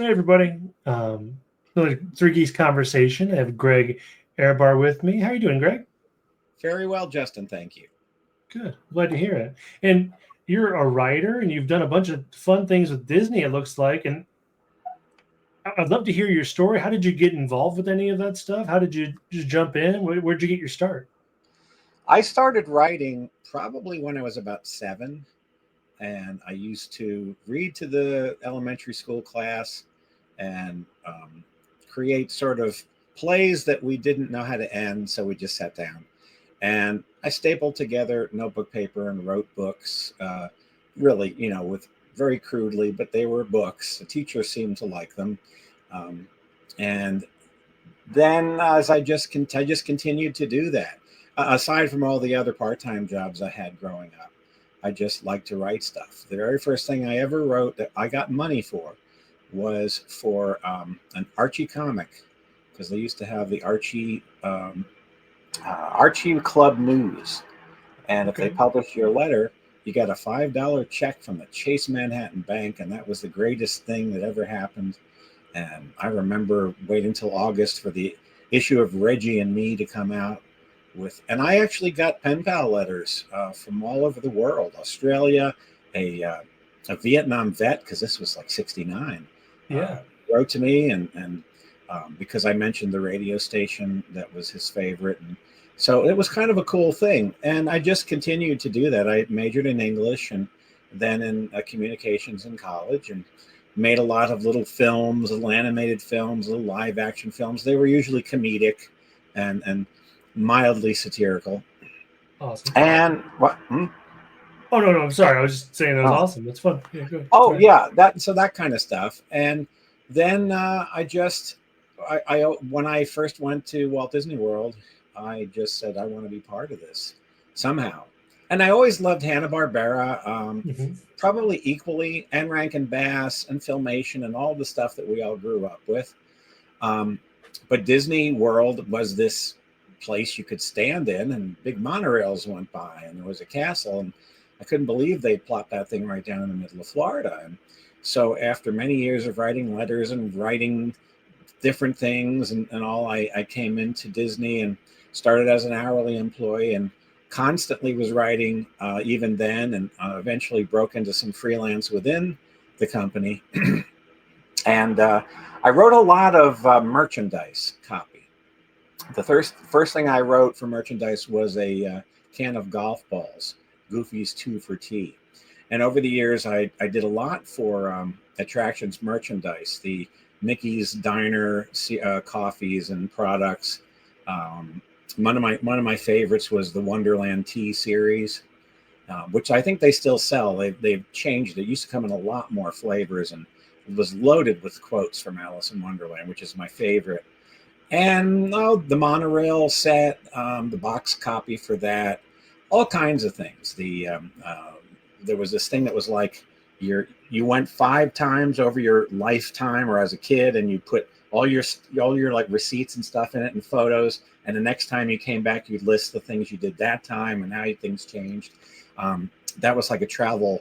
Hey, everybody. Three Geeks Conversation. I have Greg Ehrbar with me. How are you doing, Greg? Very well, Justin. Thank you. Good. Glad to hear it. And you're a writer, and you've done a bunch of fun things with Disney, it looks like. And I'd love to hear your story. How did you get involved with any of that stuff? How did you just jump in? Where'd you get your start? I started writing probably when I was about 7, and I used to read to the elementary school class and create sort of plays that we didn't know how to end, so we just sat down. And I stapled together notebook paper and wrote books, really, with very crudely, but they were books. The teacher seemed to like them. And then as I just continued to do that. Aside from all the other part-time jobs I had growing up, I just like to write stuff. The very first thing I ever wrote that I got money for was for an Archie comic, because they used to have the Archie Club News. And if they published your letter, you got a $5 check from the Chase Manhattan Bank, and that was the greatest thing that ever happened. And I remember waiting until August for the issue of Reggie and Me to come out. And I actually got pen pal letters from all over the world. Australia, a Vietnam vet, because this was like 69, wrote to me, and because I mentioned the radio station, that was his favorite. And so it was kind of a cool thing. And I just continued to do that. I majored in English and then in communications in college, and made a lot of little films, little animated films, little live action films. They were usually comedic and mildly satirical. Awesome. And what? Oh, no, I'm sorry. I was just saying that was awesome. That's fun. Yeah, good. Oh, yeah, that kind of stuff. And then when I first went to Walt Disney World, I just said, I want to be part of this somehow. And I always loved Hanna-Barbera, probably equally, and Rankin Bass and Filmation and all the stuff that we all grew up with. But Disney World was this place you could stand in, and big monorails went by, and there was a castle, and I couldn't believe they plopped that thing right down in the middle of Florida. And so after many years of writing letters and writing different things and all, I came into Disney and started as an hourly employee and constantly was writing even then, and eventually broke into some freelance within the company. And I wrote a lot of merchandise copy. The first thing I wrote for merchandise was a can of golf balls, Goofy's 2 for Tea. And over the years, I did a lot for attractions merchandise, the Mickey's Diner coffees and products. One of my favorites was the Wonderland Tea series, which I think they still sell. They've changed. It used to come in a lot more flavors, and it was loaded with quotes from Alice in Wonderland, which is my favorite. And the monorail set, the box copy for that, all kinds of things. There was this thing that was like you went 5 times over your lifetime or as a kid, and you put all your like receipts and stuff in it and photos. And the next time you came back, you'd list the things you did that time and how things changed. That was like a travel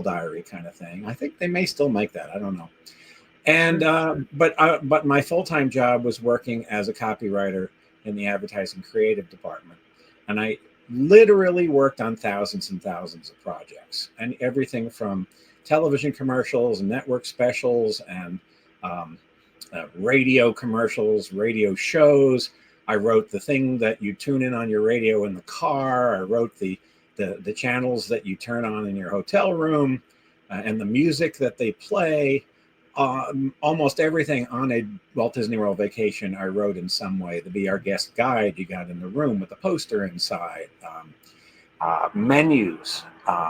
diary kind of thing. I think they may still make that. I don't know. And but my full-time job was working as a copywriter in the advertising creative department, and I literally worked on thousands and thousands of projects, and everything from television commercials and network specials and radio commercials, radio shows. I wrote the thing that you tune in on your radio in the car. I wrote the channels that you turn on in your hotel room, and the music that they play. Almost everything on a Walt Disney World vacation I wrote in some way. The Be Our Guest guide you got in the room with the poster inside, menus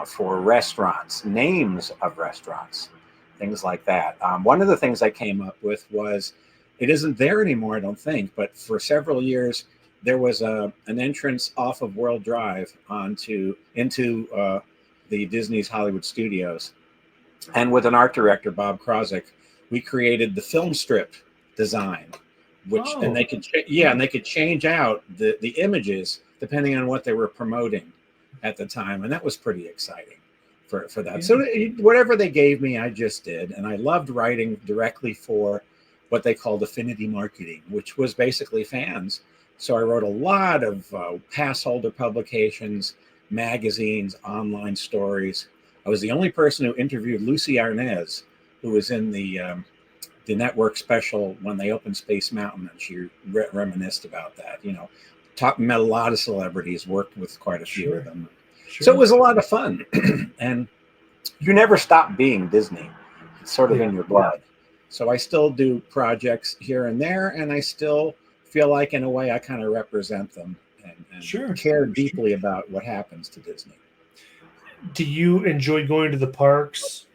for restaurants, names of restaurants, things like that. One of the things I came up with was, it isn't there anymore, I don't think, but for several years there was an entrance off of World Drive into the Disney's Hollywood Studios. And with an art director, Bob Krozik, we created the film strip design, and they could change out the images depending on what they were promoting at the time, and that was pretty exciting. for that. Yeah. So whatever they gave me, I just did. And I loved writing directly for what they called affinity marketing, which was basically fans. So I wrote a lot of pass holder publications, magazines, online stories. I was the only person who interviewed Lucy Arnaz, who was in the network special when they opened Space Mountain, and she reminisced about that. You know, met a lot of celebrities, worked with quite a few of them. Sure. So it was a lot of fun. And you never stop being Disney. It's sort of in your blood. So I still do projects here and there, and I still feel like, in a way, I kind of represent them and care deeply about what happens to Disney. Do you enjoy going to the parks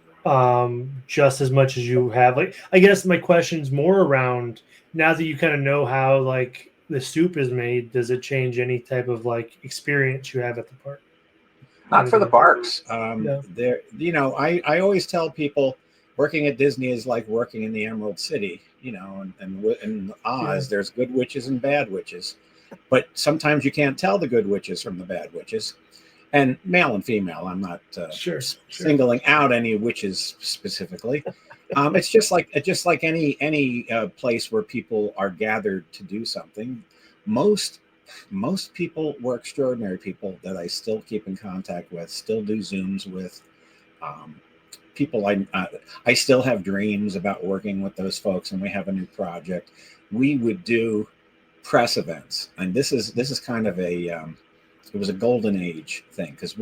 just as much as you have? Like, I guess my question is more around, now that you kind of know how like the soup is made, does it change any type of like experience you have at the park? Not for the parks. There, you know, I always tell people working at Disney is like working in the Emerald City. You know, and Oz, there's good witches and bad witches, but sometimes you can't tell the good witches from the bad witches. And male and female, I'm not singling out any witches specifically. It's just like any place where people are gathered to do something. Most people were extraordinary people that I still keep in contact with, still do Zooms with. People I still have dreams about working with those folks, and we have a new project. We would do press events, and this is kind of it was a golden age thing, because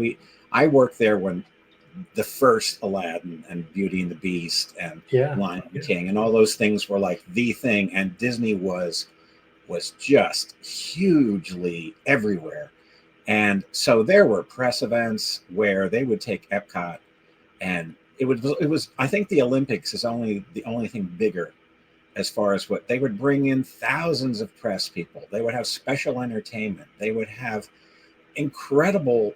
I worked there when the first Aladdin and Beauty and the Beast and Lion King and all those things were like the thing, and Disney was just hugely everywhere. And so there were press events where they would take Epcot, and it was I think the Olympics is the only thing bigger as far as what they would bring in. Thousands of press people. They would have special entertainment. They would have incredible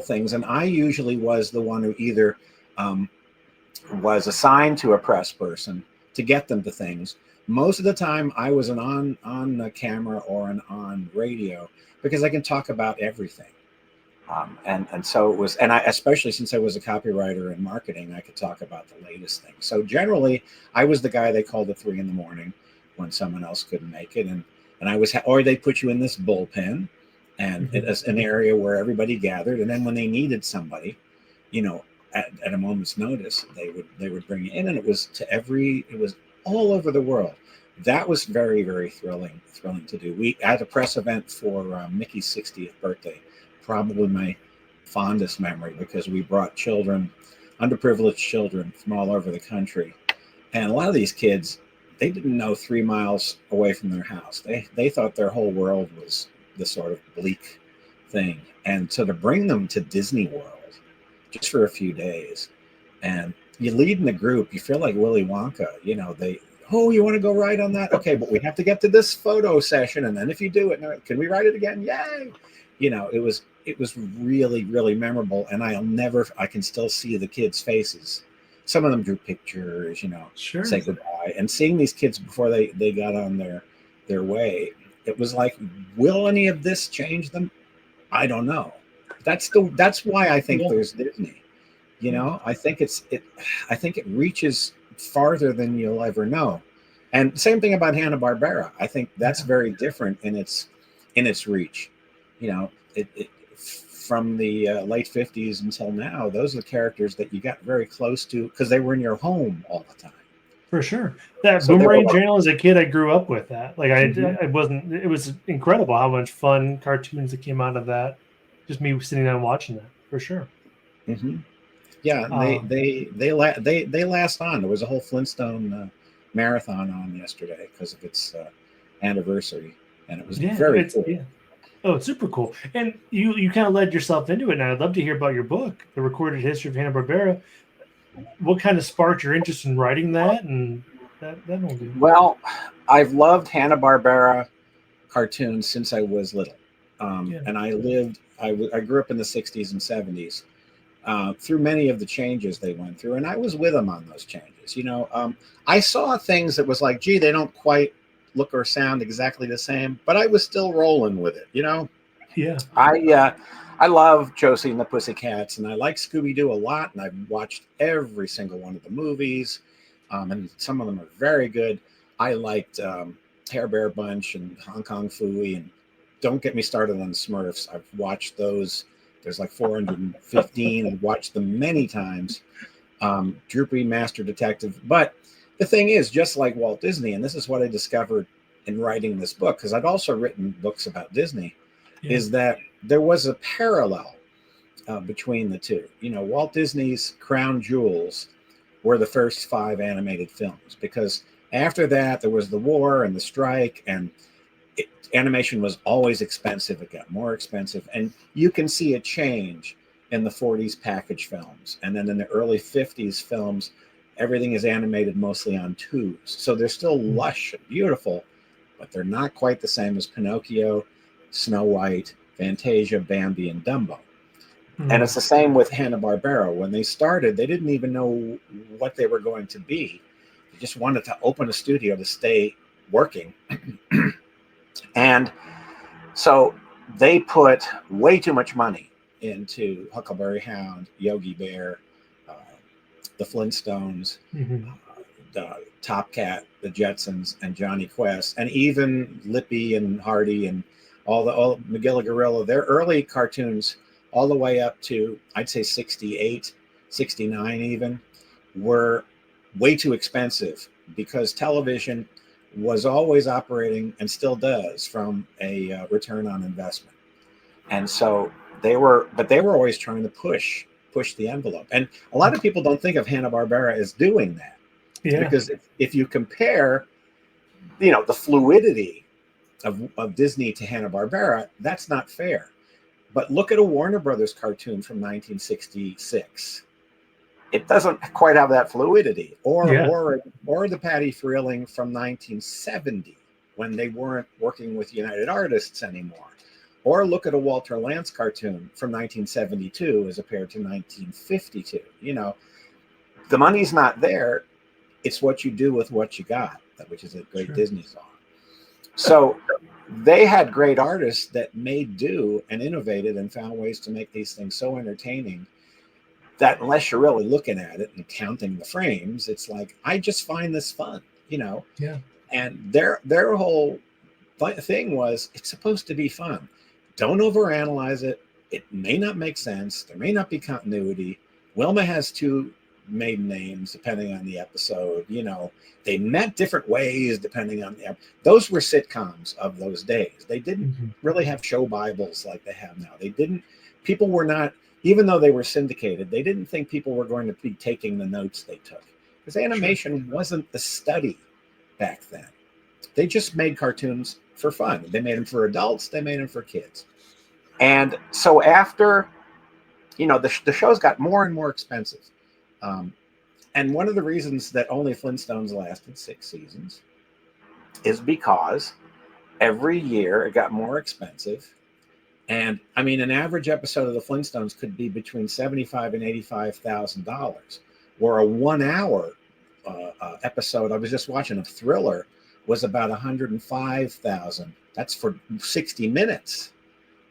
things. And I usually was the one who either was assigned to a press person to get them to things. Most of the time I was on camera or on radio, because I can talk about everything. And so it was, and I, especially since I was a copywriter in marketing, I could talk about the latest things. So generally I was the guy they called at 3 a.m. when someone else couldn't make it. And I was, or they put you in this bullpen, and it's an area where everybody gathered. And then when they needed somebody, you know, at a moment's notice, they would bring you in, and it was all over the world. That was very, very thrilling to do. We had a press event for Mickey's 60th birthday, probably my fondest memory, because we brought children, underprivileged children from all over the country. And a lot of these kids, they didn't know 3 miles away from their house. They thought their whole world was this sort of bleak thing. And so to bring them to Disney World just for a few days, and you lead in the group, you feel like Willy Wonka, you know, you want to go ride on that? Okay, but we have to get to this photo session. And then if you do it, can we ride it again? Yay. You know, it was really, really memorable. And I can still see the kids' faces. Some of them drew pictures, you know, say goodbye. And seeing these kids before they got on their way, it was like, will any of this change them? I don't know. That's why I think there's Disney. You know, I think it reaches farther than you'll ever know. And same thing about Hanna-Barbera. I think that's very different in its reach. You know, it from the late 50s until now, those are the characters that you got very close to because they were in your home all the time. For sure. That Boomerang channel, as a kid, I grew up with that. Like it was incredible how much fun cartoons that came out of that. Just me sitting down and watching that, for sure. Mm-hmm. Yeah, they last on. There was a whole Flintstone marathon on yesterday because of its anniversary, and it was very cool. Yeah. Oh, it's super cool. And you kind of led yourself into it. And I'd love to hear about your book, The Recorded History of Hanna-Barbera. What kind of sparked your interest in writing that? And that will do. Well, I've loved Hanna-Barbera cartoons since I was little. And I grew up in the 60s and 70s. Through many of the changes they went through, and I was with them on those changes. You know, I saw things that was like, gee, they don't quite look or sound exactly the same, but I was still rolling with it. You know, Yeah. I love Josie and the Pussycats, and I like Scooby-Doo a lot, and I've watched every single one of the movies, and some of them are very good. I liked Hair Bear Bunch and Hong Kong Phooey, and don't get me started on Smurfs. I've watched those. There's like 415. I've watched them many times. Droopy, Master Detective. But the thing is, just like Walt Disney, and this is what I discovered in writing this book, because I'd also written books about Disney, is that there was a parallel between the two. You know, Walt Disney's crown jewels were the first 5 animated films, because after that there was the war and the strike, and animation was always expensive. It got more expensive, and you can see a change in the 40s package films, and then in the early 50s films, everything is animated mostly on tubes. So they're still lush and beautiful, but they're not quite the same as Pinocchio, Snow White, Fantasia, Bambi, and Dumbo. And it's the same with Hanna-Barbera. When they started, they didn't even know what they were going to be. They just wanted to open a studio to stay working. And so they put way too much money into Huckleberry Hound, Yogi Bear, the Flintstones, the Top Cat, the Jetsons, and Johnny Quest, and even Lippy and Hardy and all McGilla Gorilla. Their early cartoons, all the way up to, I'd say 68, 69 even, were way too expensive, because television was always operating, and still does, from a return on investment. And so they were always trying to push the envelope. And a lot of people don't think of Hanna-Barbera as doing that. Yeah. Because if you compare, you know, the fluidity of Disney to Hanna-Barbera, that's not fair. But look at a Warner Brothers cartoon from 1966. It doesn't quite have that fluidity. Or the Patty Freeling from 1970, when they weren't working with United Artists anymore. Or look at a Walter Lantz cartoon from 1972 as compared to 1952. You know, the money's not there. It's what you do with what you got, which is a great Disney song. So they had great artists that made do and innovated and found ways to make these things so entertaining that, unless you're really looking at it and counting the frames, it's like, I just find this fun, you know? Yeah. And their whole thing was, it's supposed to be fun. Don't overanalyze it. It may not make sense. There may not be continuity. Wilma has 2 maiden names depending on the episode. You know, they met different ways depending on the those were sitcoms of those days. They didn't really have show bibles like they have now. People were not, even though they were syndicated, they didn't think people were going to be taking the notes they took, because animation wasn't the study back then. They just made cartoons for fun. They made them for adults, they made them for kids. And so after, you know, the shows got more and more expensive. And one of the reasons that only Flintstones lasted 6 seasons is because every year it got more expensive. And I mean, an average episode of the Flintstones could be between $75,000 and $85,000, or a 1-hour episode. I was just watching a Thriller was about $105,000. That's for 60 minutes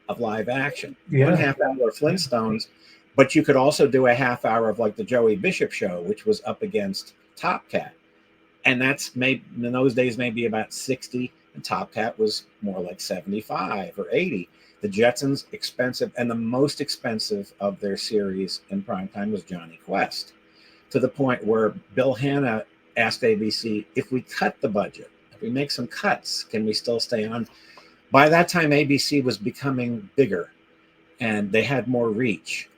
of live action. Yeah. 1/2 hour of Flintstones. But you could also do a 1/2 hour of like the Joey Bishop show, which was up against Top Cat. And that's maybe in those days, maybe about 60. And Top Cat was more like 75 or 80. The Jetsons, expensive. And the most expensive of their series in primetime was Johnny Quest, to the point where Bill Hanna asked ABC, if we cut the budget, if we make some cuts, can we still stay on? By that time, ABC was becoming bigger and they had more reach.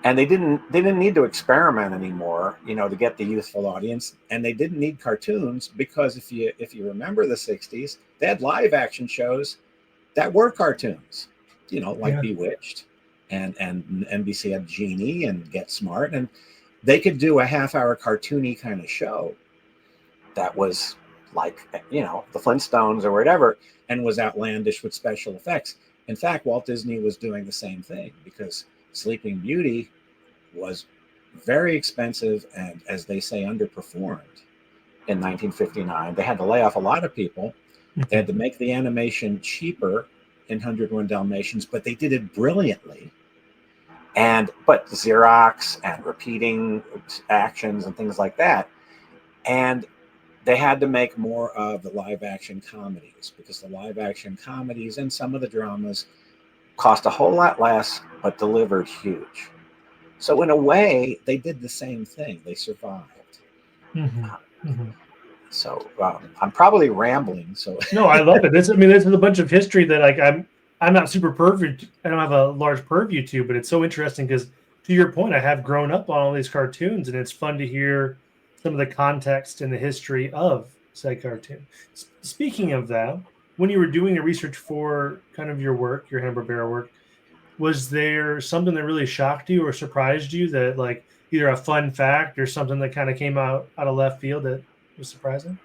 And they didn't need to experiment anymore, you know, to get the youthful audience. And they didn't need cartoons, because if you remember the 60s, they had live action shows that were cartoons, you know, like Bewitched, and NBC had Genie and Get Smart, and they could do a 1/2 hour cartoony kind of show that was like, you know, the Flintstones or whatever, and was outlandish with special effects. In fact, Walt Disney was doing the same thing, because Sleeping Beauty was very expensive and, as they say, underperformed in 1959. They had to lay off a lot of people. They had to make the animation cheaper in 101 Dalmatians, but they did it brilliantly. But Xerox and repeating actions and things like that. And they had to make more of the live action comedies, because the live action comedies and some of the dramas cost a whole lot less, but delivered huge. So in a way, they did the same thing. They survived. Mm-hmm. Mm-hmm. So I'm probably rambling. So no, I love it. This is a bunch of history that I'm not super perfect. I don't have a large purview to, but it's so interesting because, to your point, I have grown up on all these cartoons, and it's fun to hear some of the context and the history of said cartoon. Speaking of that, when you were doing the research for kind of your work, your Hanna-Barbera work, was there something that really shocked you or surprised you, that like either a fun fact or something that kind of came out of left field that was surprising?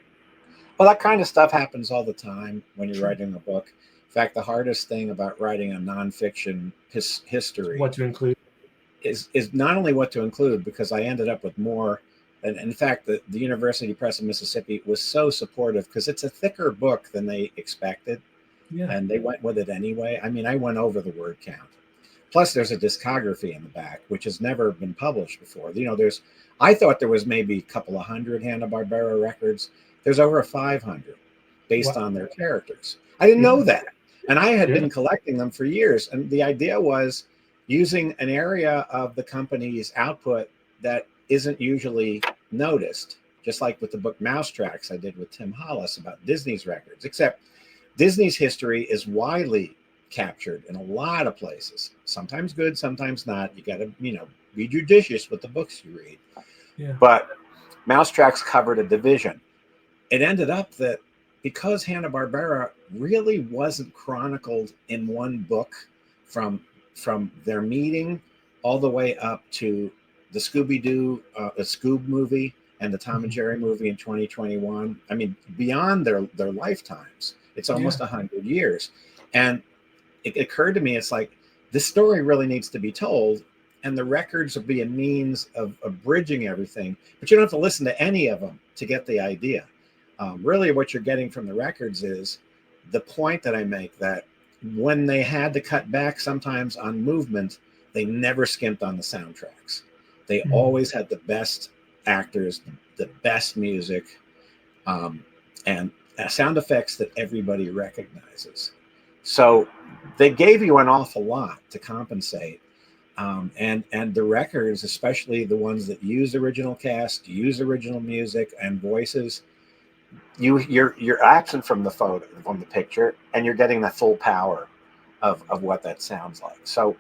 Well, that kind of stuff happens all the time when you're writing a book. In fact, the hardest thing about writing a nonfiction history, what to include, is not only what to include, because I ended up with more. And in fact, the University Press of Mississippi was so supportive, because it's a thicker book than they expected. Yeah. And they went with it anyway. I mean, I went over the word count. Plus, there's a discography in the back, which has never been published before. I thought there was maybe a couple of hundred Hanna-Barbera records. There's over 500 based on their characters. I didn't know that. And I had been collecting them for years. And the idea was using an area of the company's output that isn't usually noticed, just like with the book Mousetracks I did with Tim Hollis about Disney's records, except Disney's history is widely captured in a lot of places, sometimes good, sometimes not. You got to, be judicious with the books you read. Yeah. But Mousetracks covered a division. It ended up that because Hanna-Barbera really wasn't chronicled in one book from their meeting all the way up to the Scooby-Doo, the Scoob movie and the Tom and Jerry movie in 2021. I mean, beyond their lifetimes, it's almost 100 years. And it occurred to me, it's like, this story really needs to be told, and the records will be a means of bridging everything, but you don't have to listen to any of them to get the idea. Really what you're getting from the records is the point that I make, that when they had to cut back sometimes on movement, they never skimped on the soundtracks. They always had the best actors, the best music, and sound effects that everybody recognizes. So they gave you an awful lot to compensate. And the records, especially the ones that use original cast, use original music and voices, you're absent from the photo, from the picture, and you're getting the full power of what that sounds like. So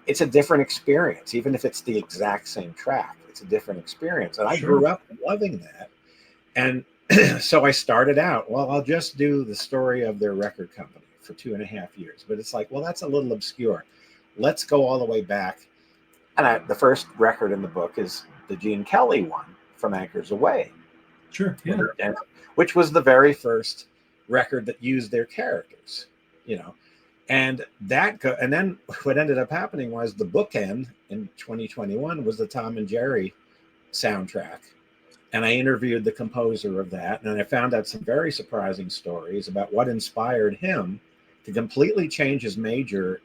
it's a different experience, even if it's the exact same track. It's a different experience. And I grew up loving that. And so I started out, well, I'll just do the story of their record company for 2.5 years. But it's like, well, that's a little obscure. Let's go all the way back. And the first record in the book is the Gene Kelly one from Anchors Away. Sure, yeah. Which was the very first record that used their characters, And then what ended up happening was the bookend in 2021 was the Tom and Jerry soundtrack. And I interviewed the composer of that, and I found out some very surprising stories about what inspired him to completely change his major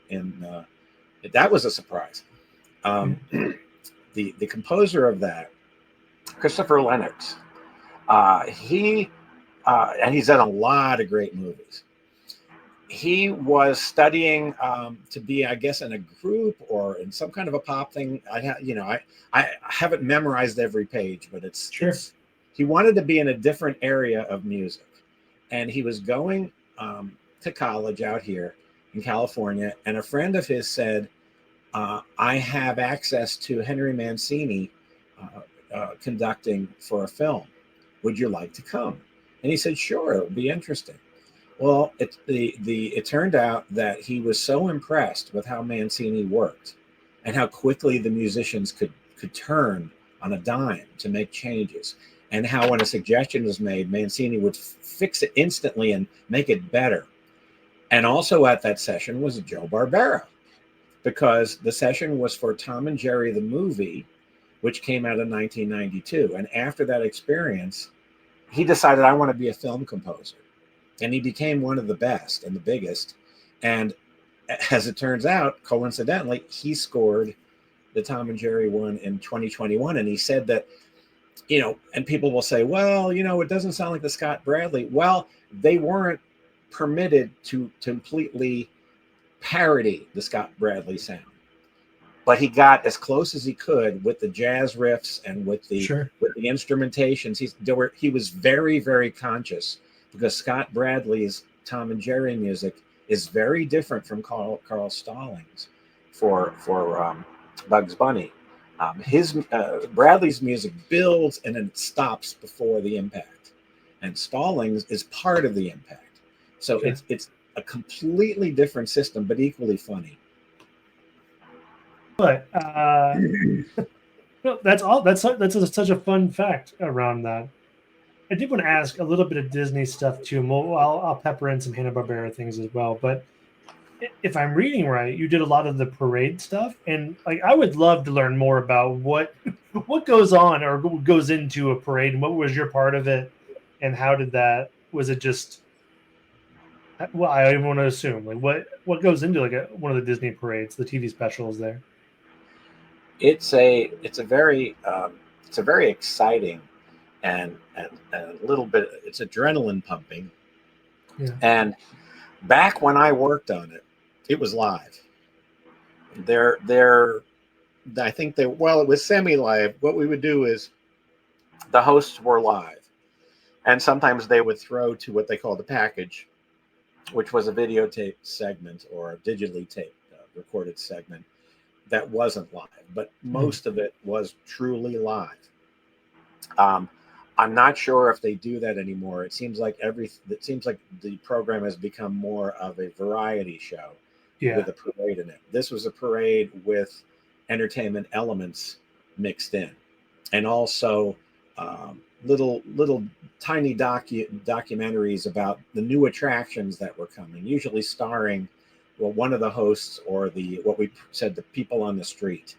that was a surprise. The composer of that, Christopher Lennox, and he's done a lot of great movies. He was studying to be, I guess, in a group or in some kind of a pop thing. I haven't memorized every page, but he wanted to be in a different area of music, and he was going to college out here in California. And a friend of his said, "I have access to Henry Mancini conducting for a film. Would you like to come?" And he said, "Sure, it would be interesting." Well, it turned out that he was so impressed with how Mancini worked and how quickly the musicians could turn on a dime to make changes, and how when a suggestion was made, Mancini would fix it instantly and make it better. And also at that session was Joe Barbera, because the session was for Tom and Jerry the movie, which came out in 1992. And after that experience, he decided, I want to be a film composer. And he became one of the best and the biggest. And as it turns out, coincidentally, he scored the Tom and Jerry one in 2021. And he said that, and people will say, well, it doesn't sound like the Scott Bradley. Well, they weren't permitted to completely parody the Scott Bradley sound, but he got as close as he could with the jazz riffs and with the instrumentations. He was very, very conscious, because Scott Bradley's Tom and Jerry music is very different from Carl Stallings for Bugs Bunny. Bradley's music builds and then it stops before the impact, and Stallings is part of the impact. So it's a completely different system, but equally funny. But that's all. That's such a fun fact around that. I did want to ask a little bit of Disney stuff too. I'll pepper in some Hanna-Barbera things as well. But if I'm reading right, you did a lot of the parade stuff, and I would love to learn more about what goes on or goes into a parade, and what was your part of it, and how did that? Was it just? Well, I even want to assume what goes into one of the Disney parades, the TV specials there. It's a very exciting and a little bit, it's adrenaline pumping. Yeah. And back when I worked on it, it was live. I think it was semi-live. What we would do is the hosts were live, and sometimes they would throw to what they called the package, which was a videotape segment or a digitally taped recorded segment that wasn't live, but most of it was truly live. I'm not sure if they do that anymore. It seems like the program has become more of a variety show with a parade in it. This was a parade with entertainment elements mixed in, and also little tiny documentaries about the new attractions that were coming, usually starring one of the hosts or what we said, the people on the street.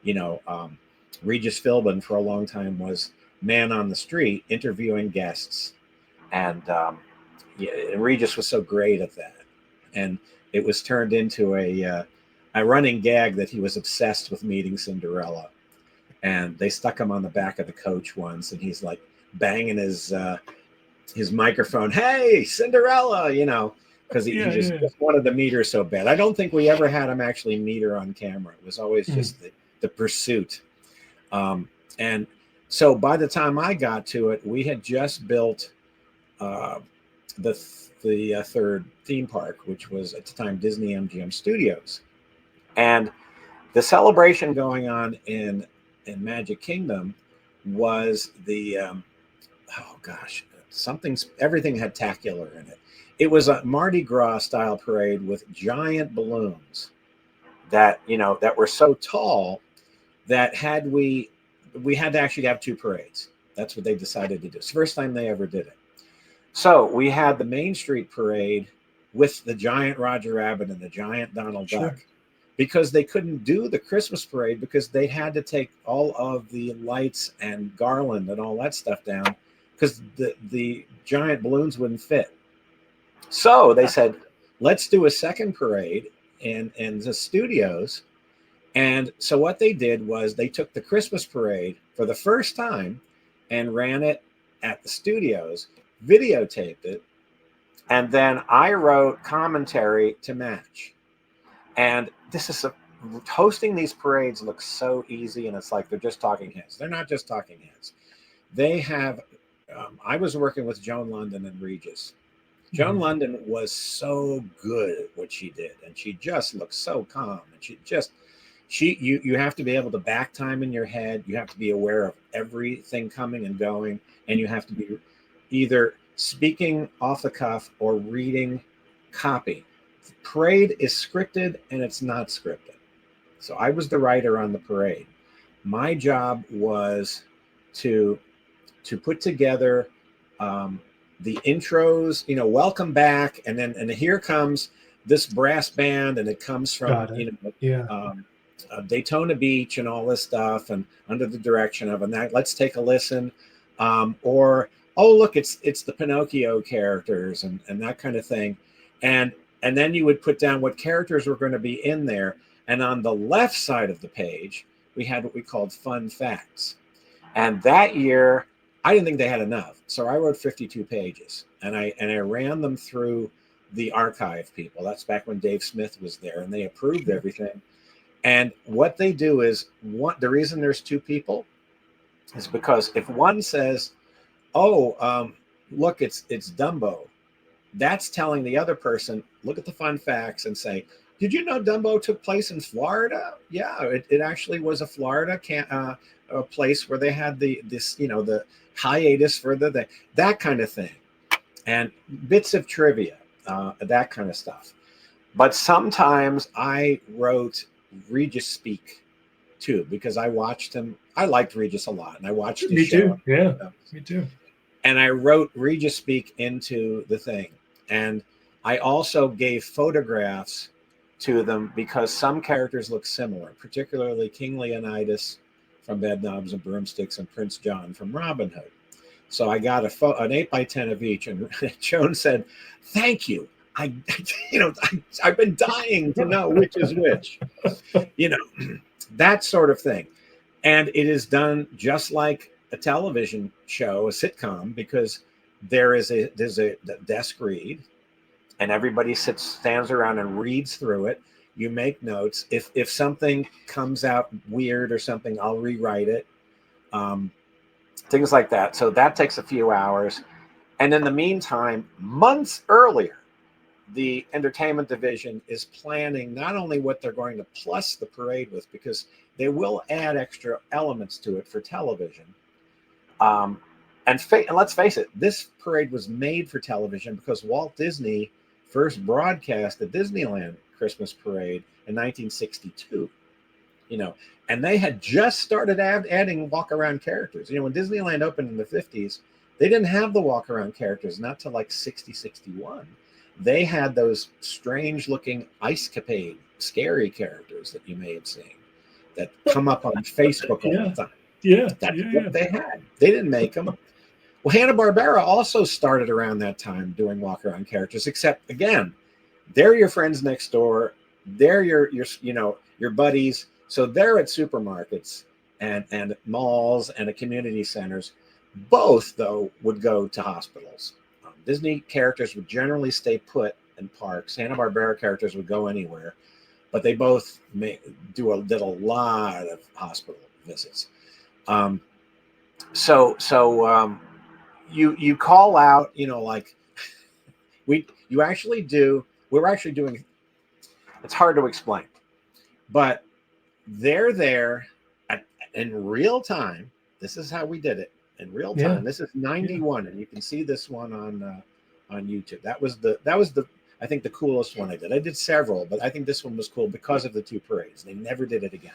Regis Philbin for a long time was man on the street interviewing guests, and Regis was so great at that, and it was turned into a running gag that he was obsessed with meeting Cinderella, and they stuck him on the back of the coach once, and he's like banging his microphone, "Hey, Cinderella," because he just wanted to meet her so bad. I don't think we ever had him actually meet her on camera. It was always just the pursuit. And so by the time I got to it, we had just built the third theme park, which was at the time Disney MGM Studios. And the celebration going on in Magic Kingdom was everything had tacular in it. It was a Mardi Gras style parade with giant balloons that were so tall that we had to actually have two parades. That's what they decided to do. It's the first time they ever did it. So we had the Main Street parade with the giant Roger Rabbit and the giant Donald Duck, because they couldn't do the Christmas parade because they had to take all of the lights and garland and all that stuff down because the giant balloons wouldn't fit. So they said, let's do a second parade in the studios. And so what they did was they took the Christmas parade for the first time and ran it at the studios, videotaped it, and then I wrote commentary to match. And hosting these parades looks so easy, and it's like they're just talking heads. They're not just talking heads. They have, I was working with Joan London and Regis. Joan London was so good at what she did, and she just looked so calm, and you have to be able to back time in your head. You have to be aware of everything coming and going, and you have to be either speaking off the cuff or reading copy. The parade is scripted and it's not scripted. So I was the writer on the parade. My job was to put together the intros, welcome back, and then here comes this brass band, and it comes from Daytona Beach and all this stuff, and under the direction of, and that, let's take a listen, or oh look, it's the Pinocchio characters and that kind of thing, and and then you would put down what characters were going to be in there. And on the left side of the page, we had what we called fun facts. And that year, I didn't think they had enough. So I wrote 52 pages, and I ran them through the archive people. That's back when Dave Smith was there, and they approved everything. And what they do is, the reason there's two people is because if one says, oh, look, it's Dumbo, that's telling the other person, look at the fun facts and say, did you know Dumbo took place in Florida? Yeah, it actually was a Florida a place where they had the hiatus for that kind of thing, and bits of trivia, that kind of stuff. But sometimes I wrote Regis speak too, because I watched him. I liked Regis a lot, and I watched his show. Too. Yeah, me too. And I wrote Regis speak into the thing, and I also gave photographs to them because some characters look similar, particularly King Leonidas from Bedknobs and Broomsticks and Prince John from Robin Hood. So I got an 8x10 of each, and Joan said, "Thank you. I've been dying to know which is which." That sort of thing. And it is done just like a television show, a sitcom, because there's a desk read, and everybody stands around and reads through it. You make notes. If something comes out weird or something, I'll rewrite it. Things like that. So that takes a few hours. And in the meantime, months earlier, the entertainment division is planning not only what they're going to plus the parade with, because they will add extra elements to it for television. And let's face it, this parade was made for television because Walt Disney first broadcast the Disneyland Christmas parade in 1962. And they had just started adding walk-around characters. When Disneyland opened in the 50s, they didn't have the walk-around characters, not till like 60, 61. They had those strange-looking Ice-Capade, scary characters that you may have seen that come up on Facebook all the time. Yeah, That's what they had. They didn't make them. Well, Hanna-Barbera also started around that time doing walk-around characters, except, again, they're your friends next door. They're your buddies. So they're at supermarkets and malls and at community centers. Both, though, would go to hospitals. Disney characters would generally stay put in parks. Hanna-Barbera characters would go anywhere, but they both did a lot of hospital visits. You call out, like we were actually doing. It's hard to explain, but they're there in real time. This is how we did it. In real time. Yeah. This is 91, and you can see this one on YouTube. That was the I think the coolest one I did. I did several, but I think this one was cool because of the two parades. They never did it again.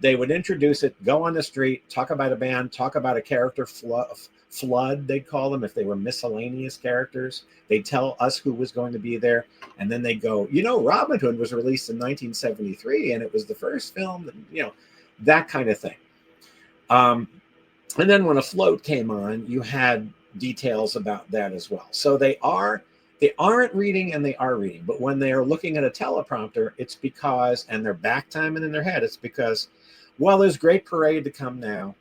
They would introduce it, go on the street, talk about a band, talk about a character flood, they'd call them if they were miscellaneous characters. They'd tell us who was going to be there, and then they'd go, Robin Hood was released in 1973, and it was the first film, that kind of thing. And then when a float came on, you had details about that as well. So they aren't reading and they are reading. But when they are looking at a teleprompter, it's because, and they're back timing in their head, it's because, well, there's great parade to come now.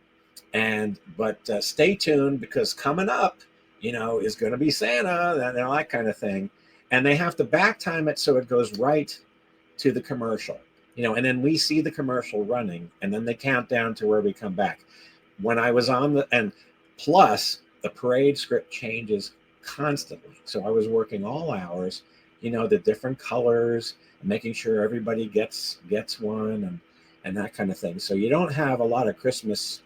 But stay tuned, because coming up, is going to be Santa, and that kind of thing. And they have to back time it so it goes right to the commercial, and then we see the commercial running, and then they count down to where we come back. When I was and plus the parade script changes constantly. So I was working all hours, the different colors, making sure everybody gets one and that kind of thing. So you don't have a lot of Christmas,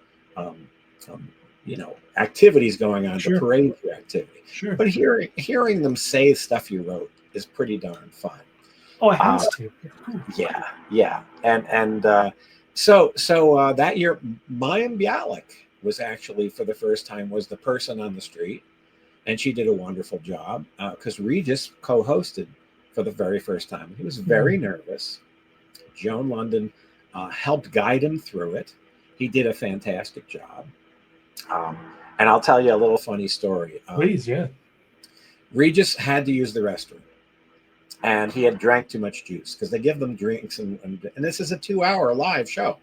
activities going on, the parade activity. Sure. But hearing them say stuff you wrote is pretty darn fun. Oh, it has to. Yeah. And so that year, Mayim Bialik was actually, for the first time, was the person on the street, and she did a wonderful job because Regis co-hosted for the very first time. He was very nervous. Joan London helped guide him through it. He did a fantastic job. And I'll tell you a little funny story. Please, yeah. Regis had to use the restroom. and he had drank too much juice because they give them drinks, and this is a 2-hour live show.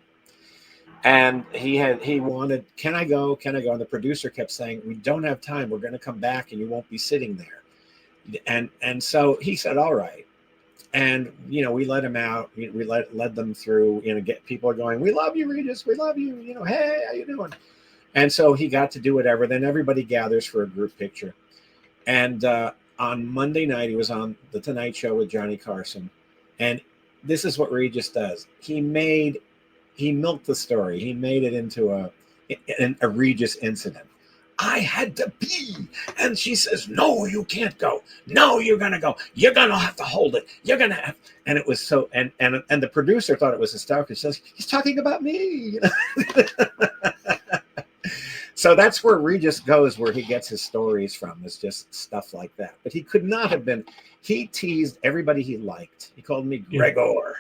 And he wanted, can I go? Can I go? And the producer kept saying, we don't have time. We're going to come back and you won't be sitting there. And so he said, all right. And, we let him out. We led them through, people are going, we love you, Regis. We love you. Hey, how you doing? And so he got to do whatever. Then everybody gathers for a group picture. And on Monday night, he was on The Tonight Show with Johnny Carson. And this is what Regis does. He milked the story. He made it into a Regis incident. I had to pee. And she says, no, you can't go. No, you're going to go. You're going to have to hold it. You're going to have. And it was so, and the producer thought it was hysterical. She says, he's talking about me. So that's where Regis goes, where he gets his stories from. It's just stuff like that. But he could not have been, he teased everybody he liked. He called me Gregor.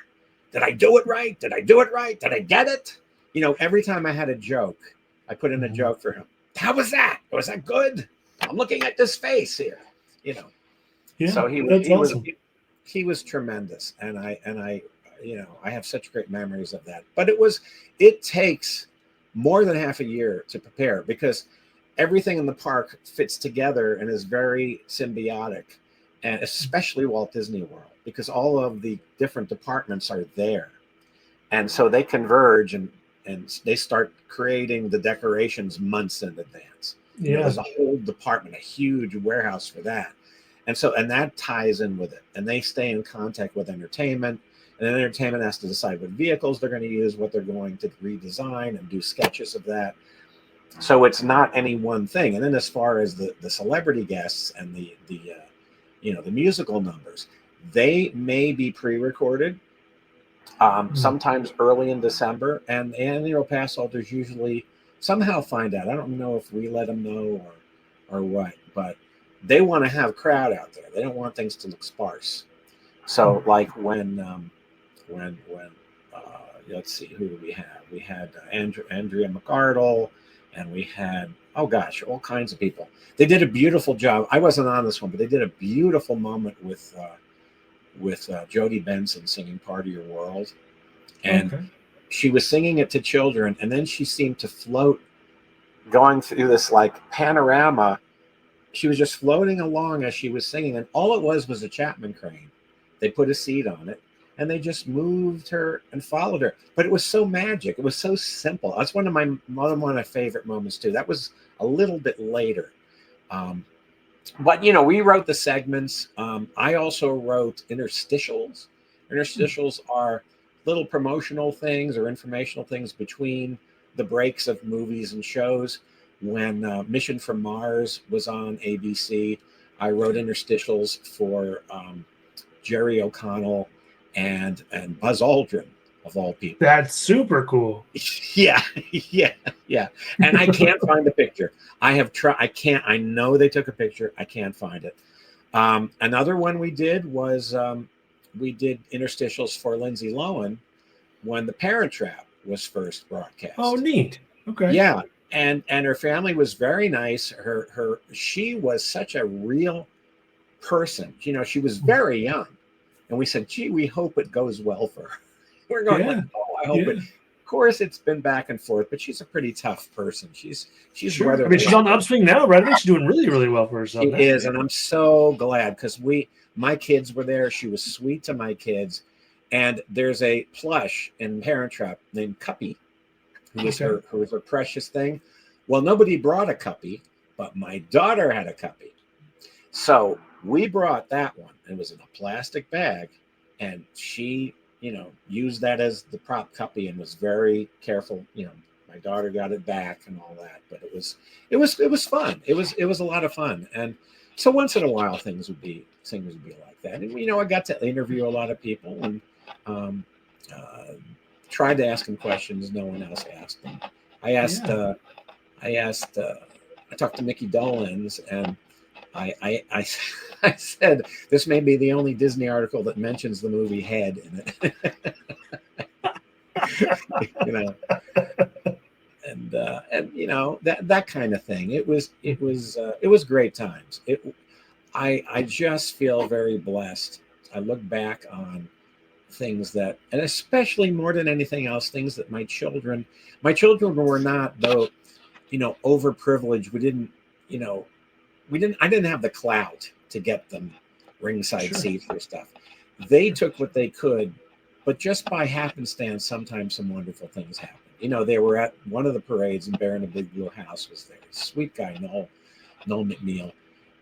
Did I do it right? Did I do it right? Did I get it? Every time I had a joke, I put in a joke for him. How was that? Was that good? I'm looking at this face here. Yeah, so awesome. he was tremendous, and I have such great memories of that. But it takes more than half a year to prepare because everything in the park fits together and is very symbiotic, and especially Walt Disney World, because all of the different departments are there. And so they converge and they start creating the decorations months in advance. Yeah. There's a whole department, a huge warehouse for that. And that ties in with it. And they stay in contact with entertainment. And then entertainment has to decide what vehicles they're going to use, what they're going to redesign, and do sketches of that. So it's not any one thing. And then as far as the celebrity guests and the musical numbers, they may be pre-recorded sometimes early in December, and annual pass holders usually somehow find out. I don't know if we let them know or what, but they want to have crowd out there. They don't want things to look sparse. So like when let's see, who do we have? We had Andrea McArdle, and we had, oh gosh, all kinds of people. They did a beautiful job. I wasn't on this one, but they did a beautiful moment with Jodie Benson singing Part of Your World. And she was singing it to children, and then she seemed to float, going through this like panorama. She was just floating along as she was singing, and all it was a Chapman crane. They put a seat on it, and they just moved her and followed her. But it was so magic. It was so simple. That's one of my favorite moments too. That was a little bit later. But we wrote the segments. I also wrote interstitials. Interstitials are little promotional things or informational things between the breaks of movies and shows. When Mission from Mars was on ABC, I wrote interstitials for Jerry O'Connell and Buzz Aldrin, of all people. That's super cool. Yeah. And I can't find the picture. I have tried. I know they took a picture. I can't find it. Another one we did was we did interstitials for Lindsay Lohan when The Parent Trap was first broadcast. Oh, neat. Okay. Yeah. And her family was very nice. She was such a real person. She was very young. And we said, gee, we hope it goes well for her. We're going, I hope it. Of course, it's been back and forth, but she's a pretty tough person. She's sure. I mean, she's on the upswing now, right? I think she's doing really, really well for herself. She is, and I'm so glad because my kids were there. She was sweet to my kids. And there's a plush in Parent Trap named Cuppy, who was her precious thing. Well, nobody brought a Cuppy, but my daughter had a Cuppy. So we brought that one. It was in a plastic bag, and she, used that as the prop Cuppy and was very careful. My daughter got it back and all that, but it was fun. It was a lot of fun. And so once in a while things would be like that. And I got to interview a lot of people and tried to ask them questions no one else asked them. I talked to Mickey Dolenz, and I said, this may be the only Disney article that mentions the movie Head in it. And that kind of thing. It was great times. I just feel very blessed I look back on things that, and especially more than anything else, things that my children were not, though, overprivileged. I didn't have the clout to get them ringside seats or stuff. They took what they could, but just by happenstance, sometimes some wonderful things happen. They were at one of the parades, and Bear in a Big Blue House was there. Sweet guy, Noel McNeil.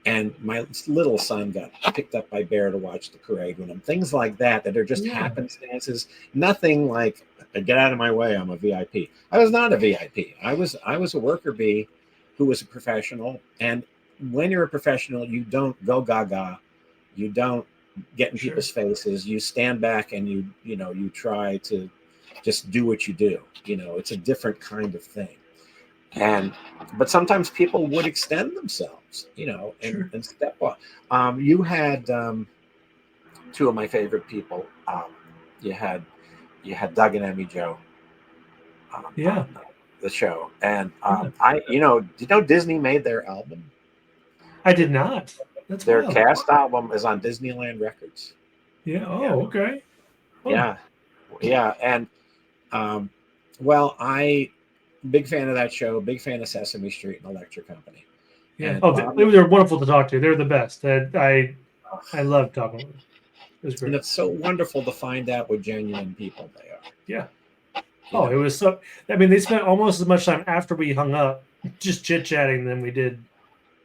And my little son got picked up by Bear to watch the parade with him. Things like that are just happenstances. Nothing like, get out of my way, I'm a VIP. I was not a VIP. I was a worker bee who was a professional. And when you're a professional, you don't go gaga. You don't get in people's faces. You stand back and you try to just do what you do. It's a different kind of thing. But sometimes people would extend themselves, and step up. You had two of my favorite people. You had Doug and Emmy Joe. On the show, and Disney made their album. I did not. That's their wild. cast album is on Disneyland Records. Yeah. Oh, okay. Oh. Yeah, and big fan of that show. Big fan of Sesame Street and Electric Company. Yeah. They're wonderful to talk to. They're the best. I love talking to them. It was great. And it's so wonderful to find out what genuine people they are. Yeah. It was so. I mean, they spent almost as much time after we hung up just chit chatting than we did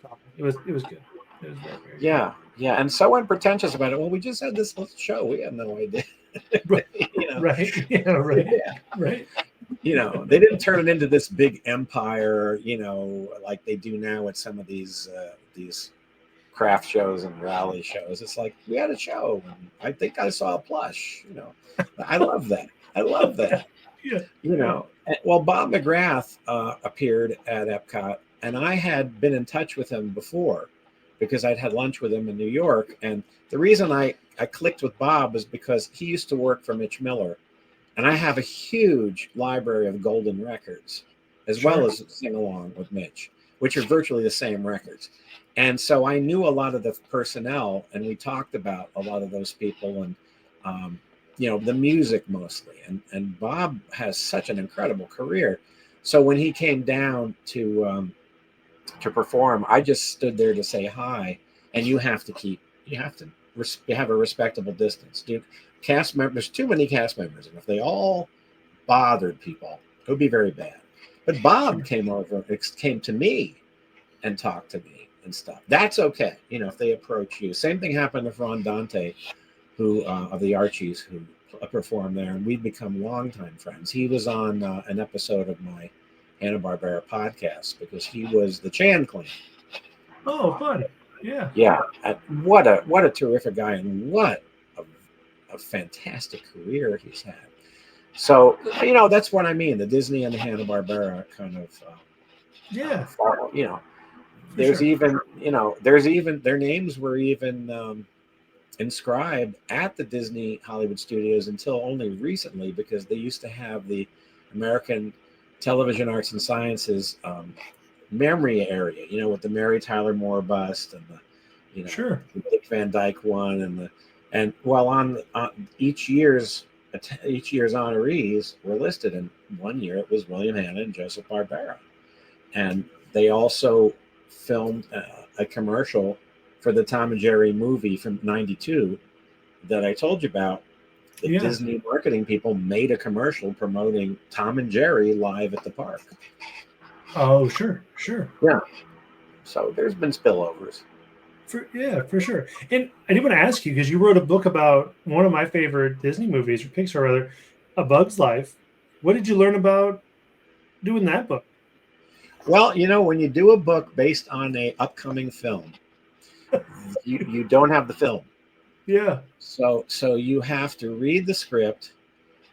talking. It was good. It was very, very good. Yeah, and so unpretentious about it. Well, we just had this show. We had no idea. Right. Right. Yeah. Right. Yeah. Right. They didn't turn it into this big empire, like they do now at some of these craft shows and rally shows. It's like, we had a show, and I think I saw a plush. I love that. Yeah. Well, Bob McGrath appeared at Epcot, and I had been in touch with him before because I'd had lunch with him in New York. And the reason I clicked with Bob is because he used to work for Mitch Miller. And I have a huge library of golden records, as well as Sing Along with Mitch, which are virtually the same records. And so I knew a lot of the personnel, and we talked about a lot of those people and, the music mostly. And Bob has such an incredible career. So when he came down to perform, I just stood there to say hi. And you have to have a respectable distance. Cast members, there's too many cast members, and if they all bothered people, it would be very bad. But Bob came to me and talked to me and stuff. That's okay, if they approach you. Same thing happened with Ron Dante, who of the Archies, who performed there, and we'd become longtime friends. He was on an episode of my Hanna-Barbera podcast because he was the Chan Clan. Oh, fun! Yeah. Yeah. What a terrific guy, and what a fantastic career he's had. So, that's what I mean. The Disney and the Hanna-Barbera kind of, there's even, their names were even inscribed at the Disney Hollywood Studios until only recently, because they used to have the American Television Arts and Sciences memory area, with the Mary Tyler Moore bust and the, the Dick Van Dyke one and on each year's honorees were listed, and one year it was William Hanna and Joseph Barbera, and they also filmed a commercial for the Tom and Jerry movie from '92 that I told you about. The Disney marketing people made a commercial promoting Tom and Jerry live at the park. Oh, sure. Yeah. So there's been spillovers. For sure. And I did want to ask you, because you wrote a book about one of my favorite Disney movies, or Pixar rather, A Bug's Life. What did you learn about doing that book? Well, when you do a book based on an upcoming film, you don't have the film. Yeah. So you have to read the script,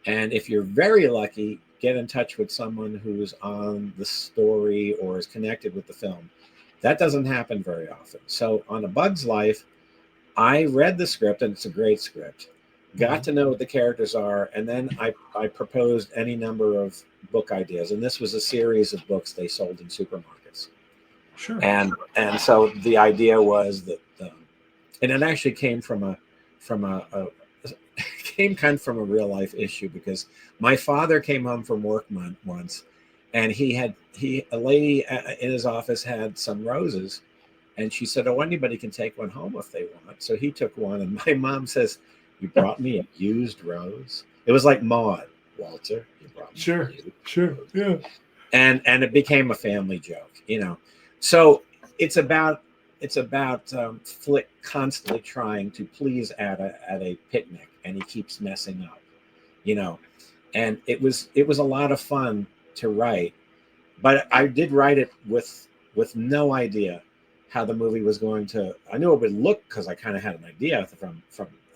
and if you're very lucky, get in touch with someone who's on the story or is connected with the film. That doesn't happen very often. So on A Bug's Life, I read the script, and it's a great script. Got to know what the characters are, and then I proposed any number of book ideas. And this was a series of books they sold in supermarkets. Sure. And so the idea was that, and it actually came from from a came kind of from a real life issue, because my father came home from work once, and a lady in his office had some roses, and she said, "Oh, anybody can take one home if they want." So he took one, and my mom says, "You brought me a used rose?" It was like Maud, Walter. You brought me Sure, yeah. And it became a family joke, So it's about Flick constantly trying to please at a picnic, and he keeps messing up, And it was a lot of fun to write, but I did write it with no idea how the movie was going to. I knew it would look, because I kind of had an idea from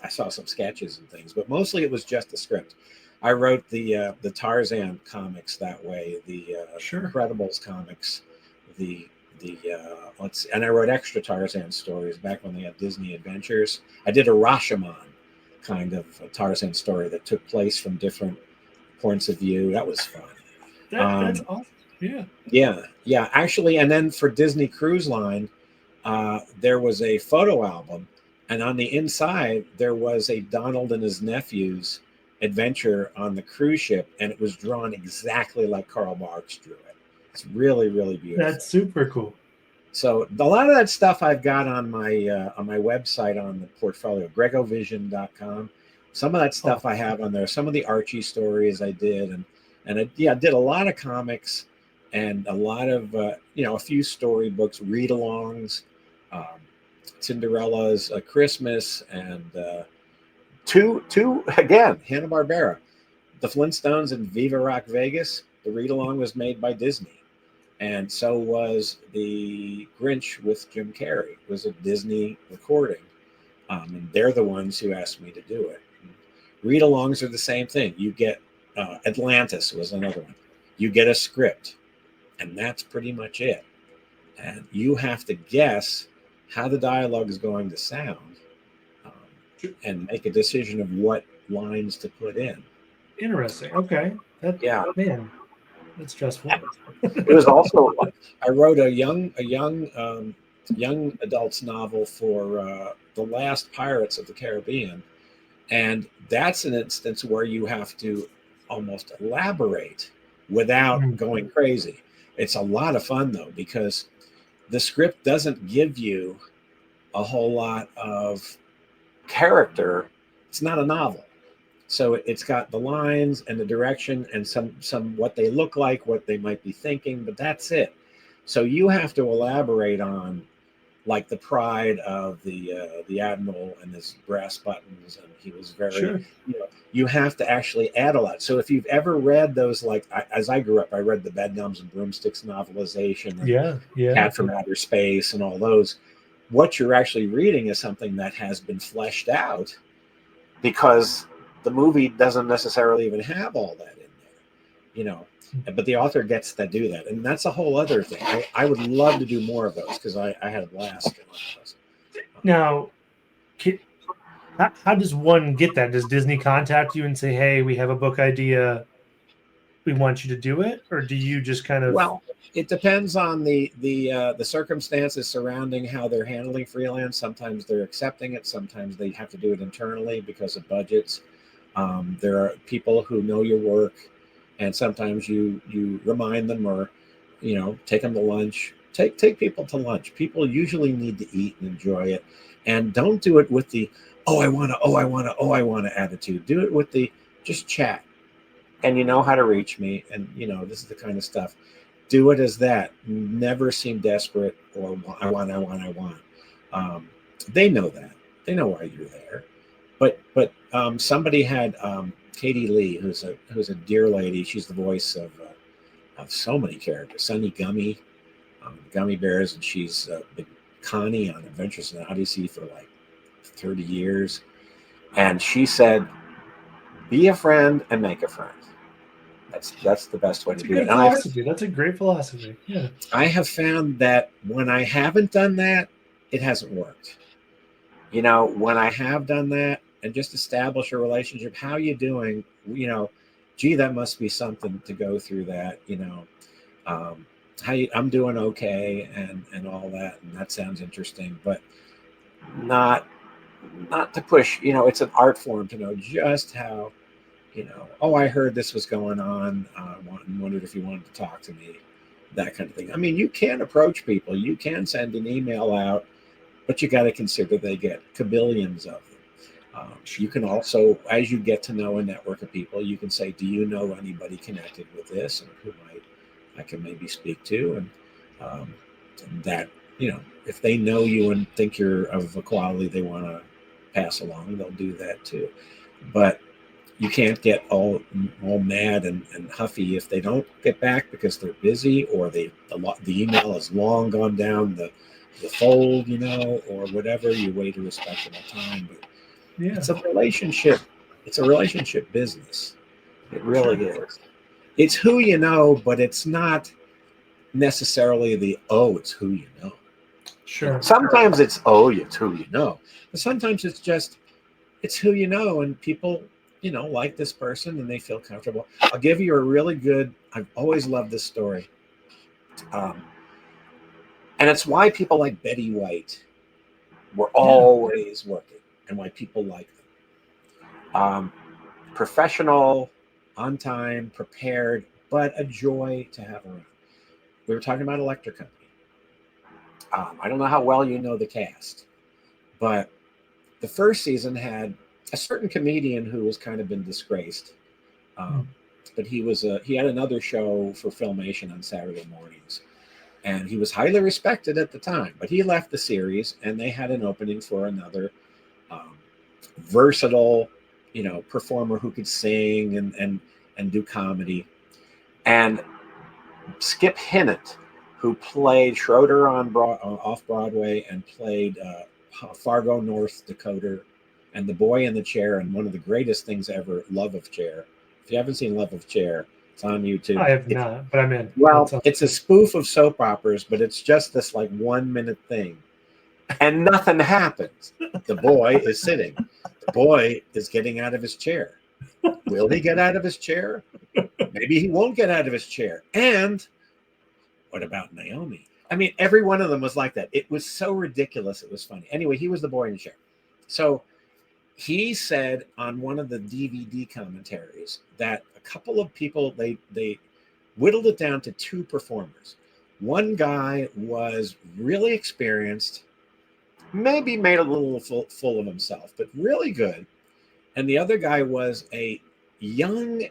I saw some sketches and things, but mostly it was just a script. I wrote the Tarzan comics that way, the Incredibles comics, and I wrote extra Tarzan stories back when they had Disney Adventures. I did a Rashomon kind of a Tarzan story that took place from different points of view. That was fun. That's awesome. Yeah. Actually, and then for Disney Cruise Line, there was a photo album, and on the inside there was a Donald and his nephews adventure on the cruise ship, and it was drawn exactly like Karl Marx drew it. It's really, really beautiful. That's super cool. So a lot of that stuff I've got on my website, on the portfolio, gregovision.com. Some of that stuff I have on there. Some of the Archie stories I did, and I did a lot of comics and a lot of a few storybooks, read-alongs, Cinderella's Christmas, and two again, Hanna-Barbera, the Flintstones and Viva Rock Vegas. The read-along was made by Disney. And so was the Grinch with Jim Carrey. It was a Disney recording. And they're the ones who asked me to do it. Read-alongs are the same thing. You get Atlantis was another one. You get a script, and that's pretty much it. And you have to guess how the dialogue is going to sound, and make a decision of what lines to put in. Interesting. Okay. Man. It's stressful. It was also, I wrote a young adults novel for the last Pirates of the Caribbean, and that's an instance where you have to almost elaborate without going crazy. It's a lot of fun though, because the script doesn't give you a whole lot of character. It's not a novel. So it's got the lines and the direction and some what they look like, what they might be thinking, but that's it. So you have to elaborate on, like, the pride of the admiral and his brass buttons, and he was very. You have to actually add a lot. So if you've ever read those, like as I grew up, I read the Bedknobs and Broomsticks novelization, and Cat from Outer Space, and all those. What you're actually reading is something that has been fleshed out, because the movie doesn't necessarily even have all that in there, but the author gets to do that. And that's a whole other thing. I would love to do more of those, because I had a blast doing those. Now, how does one get that? Does Disney contact you and say, "Hey, we have a book idea, we want you to do it," or do you just kind of? Well, it depends on the circumstances surrounding how they're handling freelance. Sometimes they're accepting it. Sometimes they have to do it internally because of budgets. There are people who know your work, and sometimes you remind them, or take them to lunch. Take people to lunch. People usually need to eat and enjoy it, and don't do it with the I want to attitude. Do it with the just chat, and you know how to reach me, and this is the kind of stuff. Do it as that. Never seem desperate or I want. They know that. They know why you're there. But somebody had Katie Lee, who's a dear lady. She's the voice of so many characters. Sunny Gummy, Gummy Bears, and she's been Connie on Adventures in Odyssey for like 30 years. And she said, "Be a friend and make a friend." That's the best way to do it. That's a great philosophy. Yeah. I have found that when I haven't done that, it hasn't worked. When I have done that and just establish a relationship, how you doing? Gee, that must be something to go through that. I'm doing okay, and all that, and that sounds interesting, but not not to push, it's an art form to know just how, oh, I heard this was going on. Wondered if you wanted to talk to me, that kind of thing. I mean, you can approach people. You can send an email out, but you got to consider they get kabillions of them. You can also, as you get to know a network of people, you can say, do you know anybody connected with this, and who I can maybe speak to? And that, if they know you and think you're of a quality they want to pass along, they'll do that too. But you can't get all mad and huffy if they don't get back because they're busy, or the email has long gone down the fold, or whatever. You wait a respectable time. But it's a relationship. It's a relationship business. It really is. It's who you know, but it's not necessarily it's who you know. Sure. Sometimes it's it's who you know. But sometimes it's who you know, and people, like this person and they feel comfortable. I'll give you a really good, I've always loved this story. And it's why people like Betty White were always working, and why people like them. Professional, on time, prepared, but a joy to have around. We were talking about Electric Company. I don't know how well you know the cast, but the first season had a certain comedian who was kind of been disgraced. But he had another show for Filmation on Saturday mornings, and he was highly respected at the time, but he left the series, and they had an opening for another versatile, performer who could sing and do comedy. And Skip Hinnant, who played Schroeder on off Broadway and played Fargo, North Dakota, and the boy in the chair, and one of the greatest things ever, Love of Chair. If you haven't seen Love of Chair, it's on YouTube. I have not, but I'm in. Well, it's a spoof of soap operas, but it's just this 1 minute thing, and nothing happens. The boy is sitting. The boy is getting out of his chair. Will he get out of his chair? Maybe he won't get out of his chair. And what about Naomi? I mean, every one of them was like that. It was so ridiculous. It was funny. Anyway, he was the boy in the chair. So he said on one of the DVD commentaries that a couple of people, they whittled it down to two performers. One guy was really experienced, maybe made a little full of himself, but really good. And the other guy was a young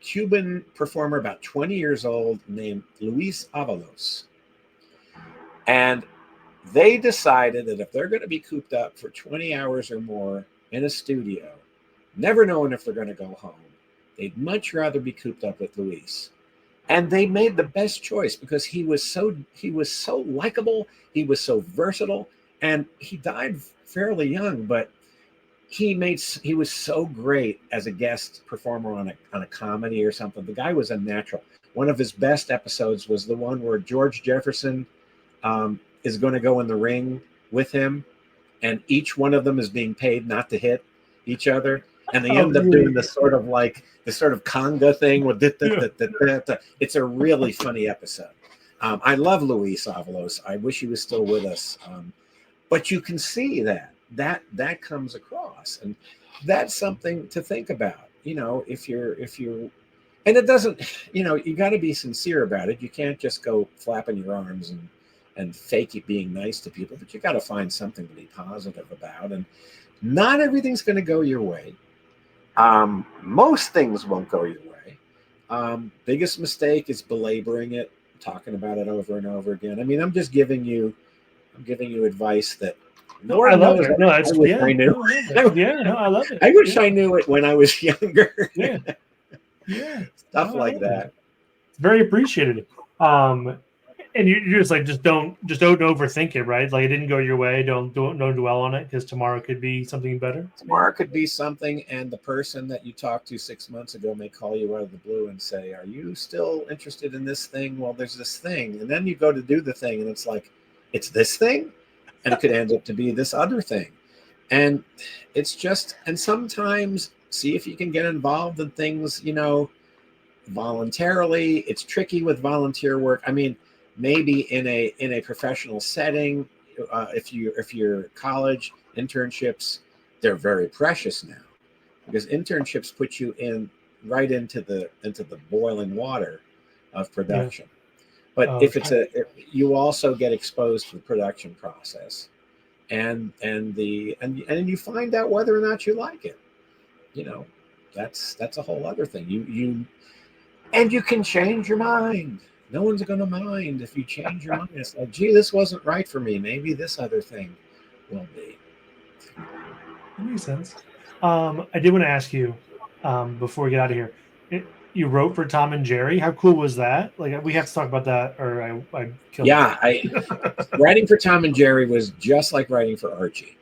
Cuban performer, about 20 years old, named Luis Avalos. And they decided that if they're going to be cooped up for 20 hours or more in a studio, never knowing if they're going to go home, they'd much rather be cooped up with Luis. And they made the best choice because he was so likable, he was so versatile, and he died fairly young, but he was so great as a guest performer on a comedy or something. The guy was a natural. One of his best episodes was the one where George Jefferson is going to go in the ring with him, and each one of them is being paid not to hit each other, and they end up doing this sort of conga thing with it's a really funny episode. I love Luis Avalos. I wish he was still with us, but you can see that comes across, and that's something to think about. If you're and it doesn't, you got to be sincere about it. You can't just go flapping your arms and fake it being nice to people, but you got to find something to be positive about. And not everything's going to go your way. Most things won't go your way. Biggest mistake is belaboring it, talking about it over and over again. I mean, I'm giving you advice that I love it. No, it's I knew. I love it. I wish I knew it when I was younger. Yeah. Stuff like that. It's very appreciated. And you're just don't overthink it, right? Like, it didn't go your way. Don't dwell on it, because tomorrow could be something better. Tomorrow could be something, and the person that you talked to 6 months ago may call you out of the blue and say, "Are you still interested in this thing?" Well, there's this thing, and then you go to do the thing, and it's like, it's this thing, and it could end up to be this other thing, and it's just. And sometimes see if you can get involved in things, voluntarily. It's tricky with volunteer work. I mean, maybe in a professional setting, if you're college, internships, they're very precious now, because internships put you right into the boiling water of production. But if you also get exposed to the production process, and you find out whether or not you like it. That's a whole other thing. You can change your mind. No one's going to mind if you change your mind. It's like, gee, this wasn't right for me. Maybe this other thing will be. That makes sense. I did want to ask you before we get out of here. You wrote for Tom and Jerry. How cool was that? Like, we have to talk about that, or I killed it. Writing for Tom and Jerry was just like writing for Archie.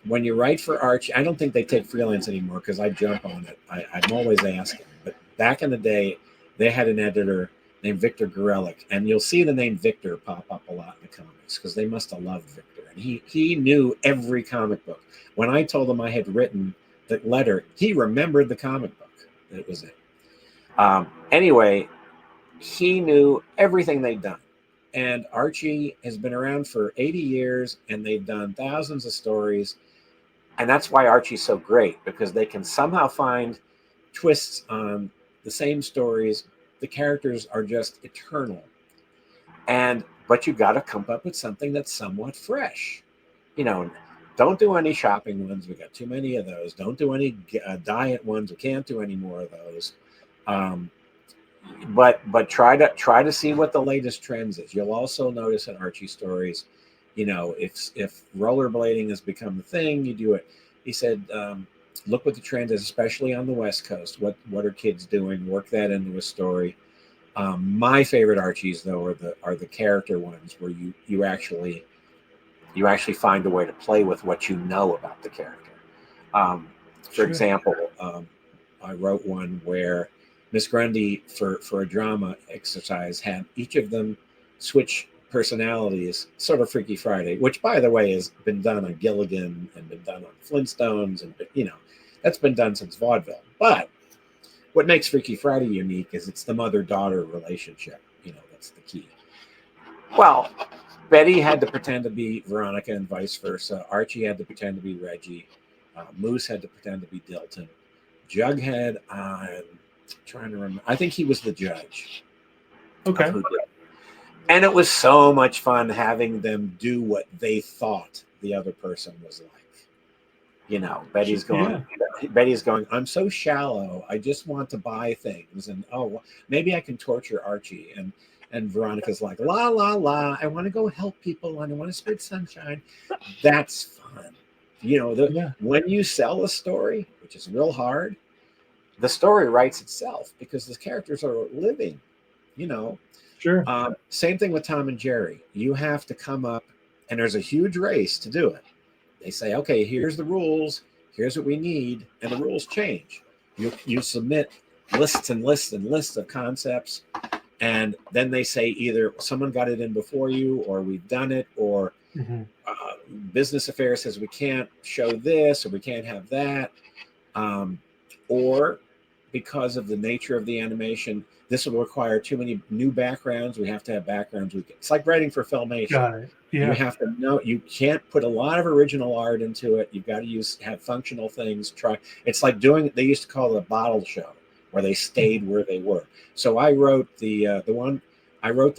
When you write for Archie, I don't think they take freelance anymore because I jump on it. I'm always asking. But back in the day, they had an editor named Victor Gorelick, and you'll see the name Victor pop up a lot in the comics because they must have loved Victor. And he knew every comic book. When I told him I had written the letter, he remembered the comic book. That was it. Anyway, he knew everything they'd done. And Archie has been around for 80 years, and they've done thousands of stories. And that's why Archie's so great, because they can somehow find twists on the same stories. The characters are just eternal. But you got to come up with something that's somewhat fresh. Don't do any shopping ones. We got too many of those. Don't do any diet ones. We can't do any more of those. But try to see what the latest trends is. You'll also notice in Archie stories, if rollerblading has become the thing, you do it. He said, look what the trend is, especially on the West Coast. What are kids doing? Work that into a story. My favorite Archies, though, are the character ones where you actually find a way to play with what you know about the character. For example, I wrote one where Miss Grundy, for a drama exercise, had each of them switch personalities, sort of Freaky Friday, which, by the way, has been done on Gilligan and been done on Flintstones, and that's been done since vaudeville. But what makes Freaky Friday unique is it's the mother-daughter relationship. That's the key. Well, Betty had to pretend to be Veronica and vice versa. Archie had to pretend to be Reggie. Moose had to pretend to be Dilton. Jughead, I'm trying to remember. I think he was the judge. Okay. And it was so much fun having them do what they thought the other person was like. Betty's going, I'm so shallow. I just want to buy things. And, maybe I can torture Archie. And Veronica's like, la, la, la. I want to go help people and I want to spread sunshine. That's fun. When you sell a story, which is real hard, the story writes itself because the characters are living, Sure. Same thing with Tom and Jerry. You have to come up, and there's a huge race to do it. They say, okay, here's the rules. Here's what we need. And the rules change. You submit lists and lists and lists of concepts. And then they say either someone got it in before you, or we've done it, or business affairs says we can't show this, or we can't have that. Or because of the nature of the animation, this will require too many new backgrounds. We have to have backgrounds. It's like writing for Filmation. Got it. Yeah. You have to know, you can't put a lot of original art into it. You've got to have functional things. It's like they used to call it a bottle show, where they stayed where they were. So I wrote I wrote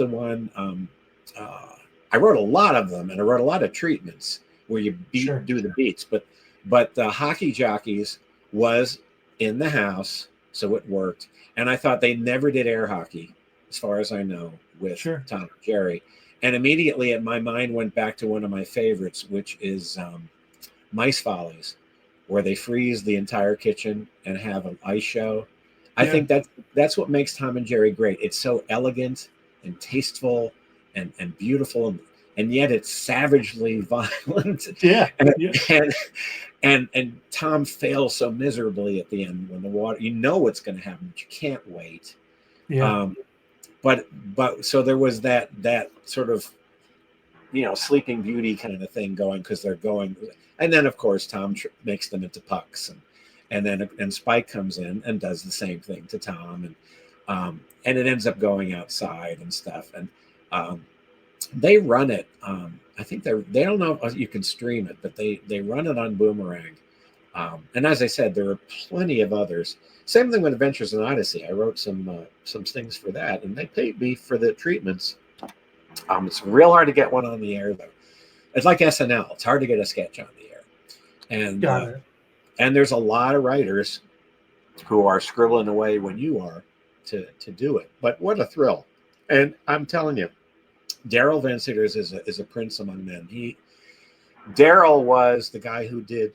a lot of them, and I wrote a lot of treatments where you do the beats. But the Hockey Jockeys was in the house, so it worked. And I thought they never did air hockey, as far as I know, with Tom and Jerry. And immediately my mind went back to one of my favorites, which is Mice Follies, where they freeze the entire kitchen and have an ice show. I think that's what makes Tom and Jerry great. It's so elegant and tasteful and beautiful, and yet it's savagely violent. And Tom fails so miserably at the end when the water, what's going to happen, but you can't wait. But so there was that sort of, Sleeping Beauty kind of thing going, because they're going, and then of course Tom makes them into pucks, and then Spike comes in and does the same thing to Tom, and it ends up going outside and stuff, and they run it I think they don't know if you can stream it, but they run it on Boomerang. And as I said, there are plenty of others. Same thing with Adventures in Odyssey. I wrote some things for that, and they paid me for the treatments. It's real hard to get one on the air, though. It's like SNL. It's hard to get a sketch on the air. And Got it. And there's a lot of writers who are scribbling away when you are to do it. But what a thrill. And I'm telling you, Daryl Van Sitters is a prince among men. Daryl was the guy who did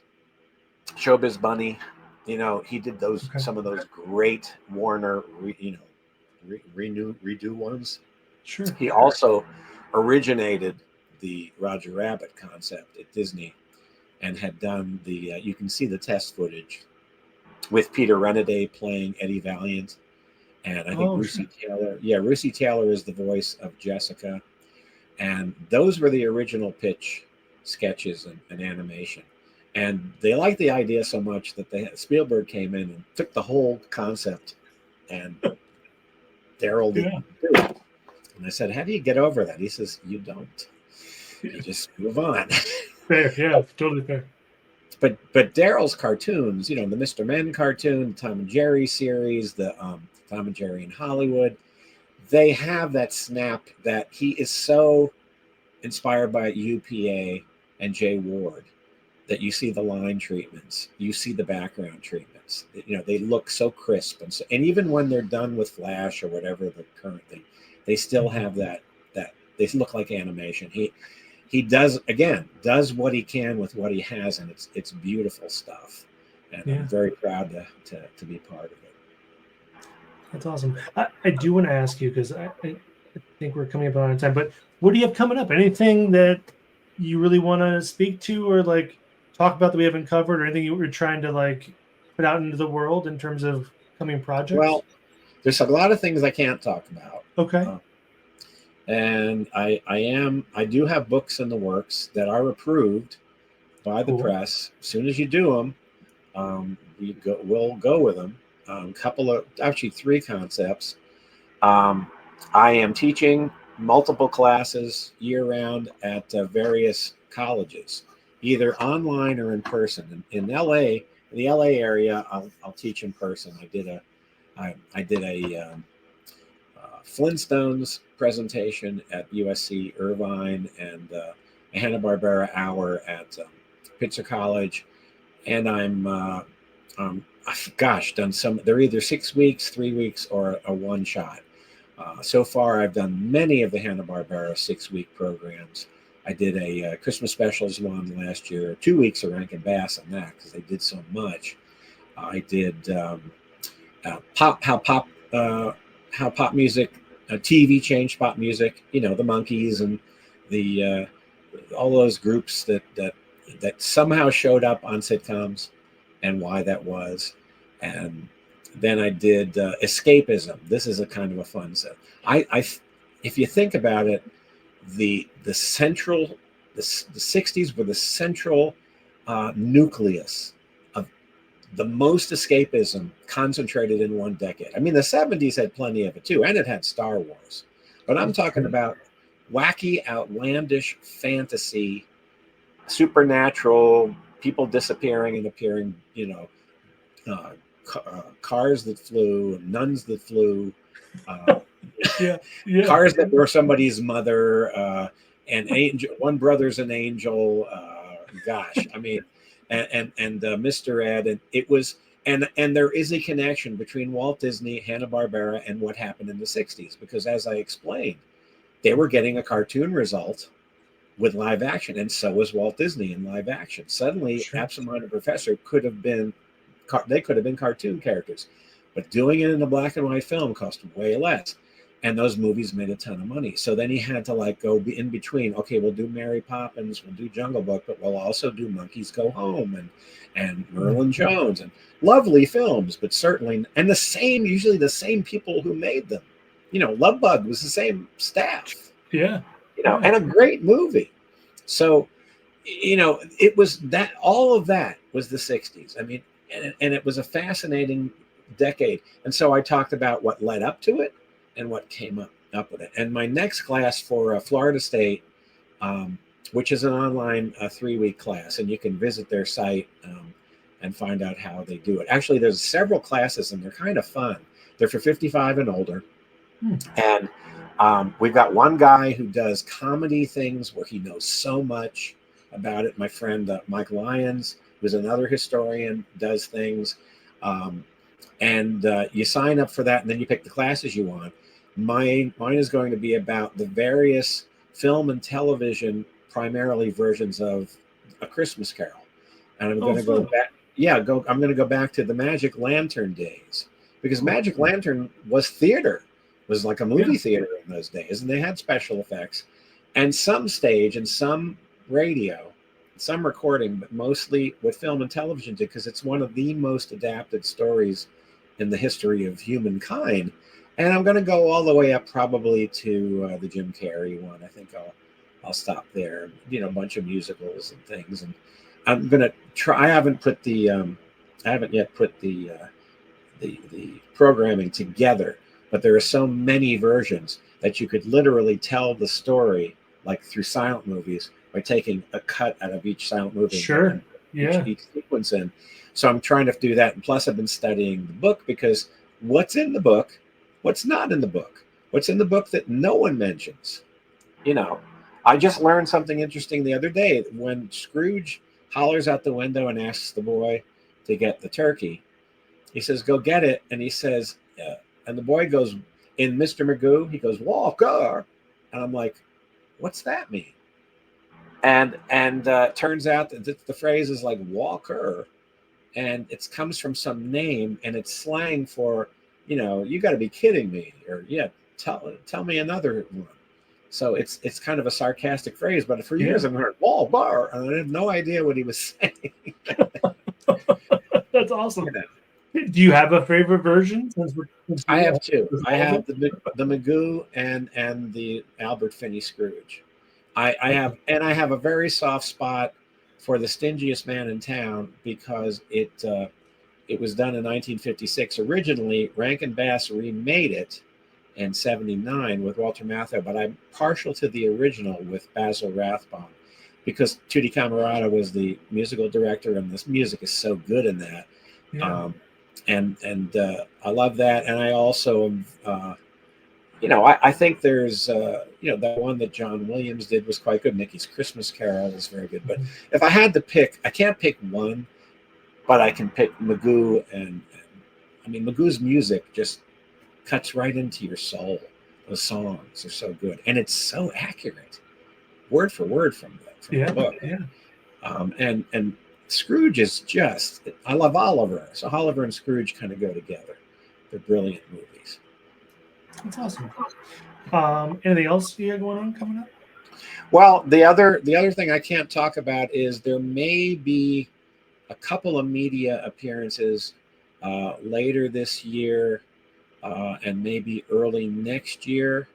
Showbiz Bunny. You know, he did some of those great Warner, redo ones. Sure. He also originated the Roger Rabbit concept at Disney, and had done the. You can see the test footage with Peter Renaday playing Eddie Valiant, and I think Russi Taylor. Yeah, Russi Taylor is the voice of Jessica, and those were the original pitch sketches and animation. And they liked the idea so much that Spielberg came in and took the whole concept, and Daryl didn't do it. And I said, "How do you get over that?" He says, "You don't. You just move on." Fair, yeah, totally fair. But Daryl's cartoons, the Mr. Men cartoon, the Tom and Jerry series, the Tom and Jerry in Hollywood, they have that snap that he is so inspired by UPA and Jay Ward that you see the line treatments, you see the background treatments. They look so crisp, and even when they're done with Flash or whatever the current thing, they still have that they look like animation. He does what he can with what he has, and it's beautiful stuff. And I'm very proud to be part of it. That's awesome. I do want to ask you, because I think we're coming up on time, but what do you have coming up? Anything that you really want to speak to or like talk about that we haven't covered, or anything you were trying to like put out into the world in terms of coming projects? Well, there's a lot of things I can't talk about. Okay. And I do have books in the works that are approved by the press. As soon as you do them, we'll go with them. Actually 3 concepts. I am teaching multiple classes year round at various colleges, either online or in person. In the LA area, I'll teach in person. I did a Flintstones presentation at USC Irvine, and a Hanna-Barbera hour at Pitzer College. And I'm done some. They're either 6 weeks, 3 weeks, or a one shot. So far, I've done many of the Hanna-Barbera 6-week programs. I did a Christmas specials one last year, 2 weeks of Rankin Bass on that because they did so much. I did how pop music, TV changed pop music. The Monkees and the all those groups that somehow showed up on sitcoms, and why that was. And then I did escapism. This is a kind of a fun set. If you think about it, the 60s were the central nucleus of the most escapism concentrated in one decade. I mean, the 70s had plenty of it too, and it had Star Wars. But I'm talking about wacky, outlandish fantasy, supernatural, people disappearing and appearing, cars that flew, nuns that flew, cars that were somebody's mother, and one brother's an angel. I mean, and Mr. Ed, and it was, and there is a connection between Walt Disney, Hanna-Barbera, and what happened in the 60s, because as I explained, they were getting a cartoon result with live action, and so was Walt Disney in live action. Suddenly, Absent Minded Professor could have been cartoon characters, but doing it in a black and white film cost way less, and those movies made a ton of money. So then he had to go in between. Okay, we'll do Mary Poppins, we'll do Jungle Book, but we'll also do Monkeys Go Home and Merlin Jones, and lovely films, but certainly, and usually the same people who made them. Love Bug was the same staff. And a great movie. So, it was that, all of that was the 60s. I mean, and it was a fascinating decade. And so I talked about what led up to it and what came up with it. And my next class for Florida State, which is an online 3-week class, and you can visit their site and find out how they do it. Actually, there's several classes, and they're kind of fun. They're for 55 and older, and we've got one guy who does comedy things where he knows so much about it. My friend Mike Lyons, who's another historian, does things. And you sign up for that, and then you pick the classes you want. Mine is going to be about the various film and television, primarily versions of A Christmas Carol. And I'm going to go back. Yeah, I'm going to go back to the Magic Lantern days, because Magic Lantern was theater. It was like a movie theater in those days, and they had special effects and some stage and some radio, some recording, but mostly with film and television, because it's one of the most adapted stories in the history of humankind. And I'm going to go all the way up probably to the Jim Carrey one. I think I'll stop there. A bunch of musicals and things. And I'm going to try. I haven't yet put the programming together, but there are so many versions that you could literally tell the story like through silent movies by taking a cut out of each silent movie. Sure. Each sequence in. So I'm trying to do that. And plus I've been studying the book, because what's in the book, what's not in the book, what's in the book that no one mentions. I just learned something interesting the other day. When Scrooge hollers out the window and asks the boy to get the turkey, he says, "Go get it." And he says, and the boy goes, in Mr. Magoo, he goes, "Walker." And I'm like, what's that mean? And turns out that the phrase is like Walker, and it comes from some name, and it's slang for, you got to be kidding me, or tell me another one. So it's kind of a sarcastic phrase, but for years I've heard Walker, and I had no idea what he was saying. That's awesome. Do you have a favorite version? I have two. I have the Magoo and the Albert Finney Scrooge. I have a very soft spot for The Stingiest Man in Town, because it was done in 1956. Originally, Rankin Bass remade it in 79 with Walter Matthau, but I'm partial to the original with Basil Rathbone, because Tutti Camerata was the musical director, and this music is so good in that. Yeah. And I love that. And I also I think there's that one that John Williams did was quite good. Mickey's Christmas Carol is very good. But if I had to pick, I can't pick one, but I can pick Magoo, and Magoo's music just cuts right into your soul. The songs are so good, and it's so accurate, word for word from the book. And Scrooge is just, I love Oliver. So Oliver and Scrooge kind of go together. They're brilliant movies. That's awesome. Anything else you got going on coming up? Well, the other thing I can't talk about is there may be a couple of media appearances later this year and maybe early next year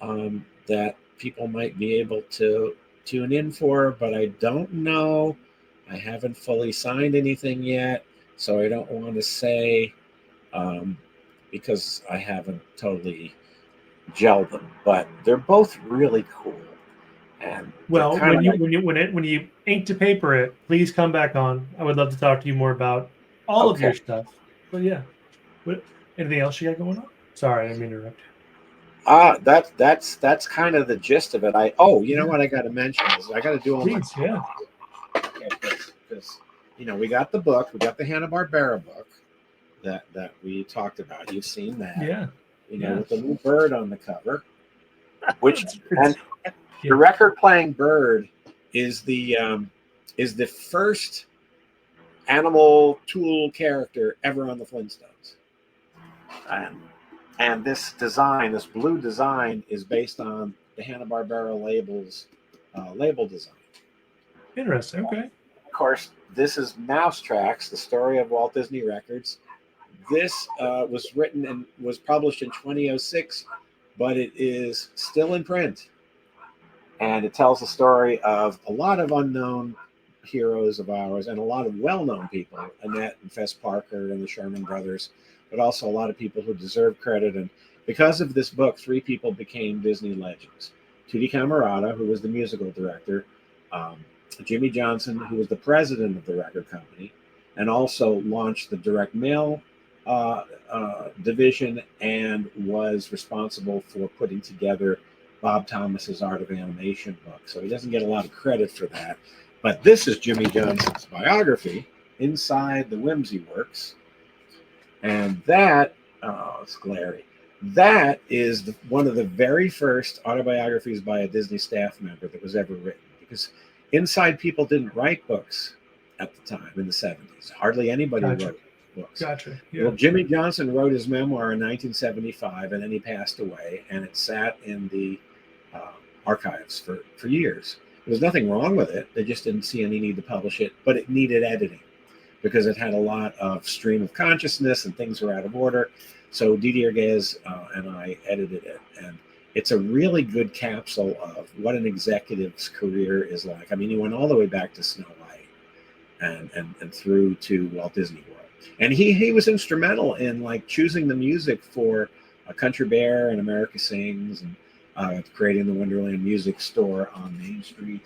that people might be able to tune in for, but I don't know. I haven't fully signed anything yet, so I don't want to say because I haven't totally gelled them. But they're both really cool. And well, when you ink to paper it, please come back on. I would love to talk to you more about all of your stuff. But yeah, anything else you got going on? Sorry, I didn't mean to interrupt. That's kind of the gist of it. You know what I got to mention is I got to do all my. Because we got the book, we got the Hanna-Barbera book that we talked about. You've seen that, with the little bird on the cover, which and the record-playing bird is the first animal tool character ever on the Flintstones, and this blue design, is based on the Hanna-Barbera label design. Interesting. Okay. Of course, this is Mousetracks, the story of Walt Disney Records. This was written and was published in 2006, but it is still in print. And it tells the story of a lot of unknown heroes of ours and a lot of well-known people, Annette and Fess Parker and the Sherman Brothers, but also a lot of people who deserve credit. And because of this book, 3 people became Disney legends. Tutti Camarata, who was the musical director, Jimmy Johnson, who was the president of the record company, and also launched the direct mail division and was responsible for putting together Bob Thomas's Art of Animation book. So he doesn't get a lot of credit for that. But this is Jimmy Johnson's biography, Inside the Whimsy Works. And that, it's glary. That is one of the very first autobiographies by a Disney staff member that was ever written, because Inside people didn't write books at the time in the 70s. Hardly anybody wrote books. Gotcha. Yeah. Well, Jimmy Johnson wrote his memoir in 1975, and then he passed away, and it sat in the archives for years. There was nothing wrong with it. They just didn't see any need to publish it, but it needed editing because it had a lot of stream of consciousness and things were out of order. So Didier Guez and I edited it, and it's a really good capsule of what an executive's career is like. I mean, he went all the way back to Snow White and through to Walt Disney World. And he was instrumental in like choosing the music for Country Bear and America Sings, and creating the Wonderland Music Store on Main Street,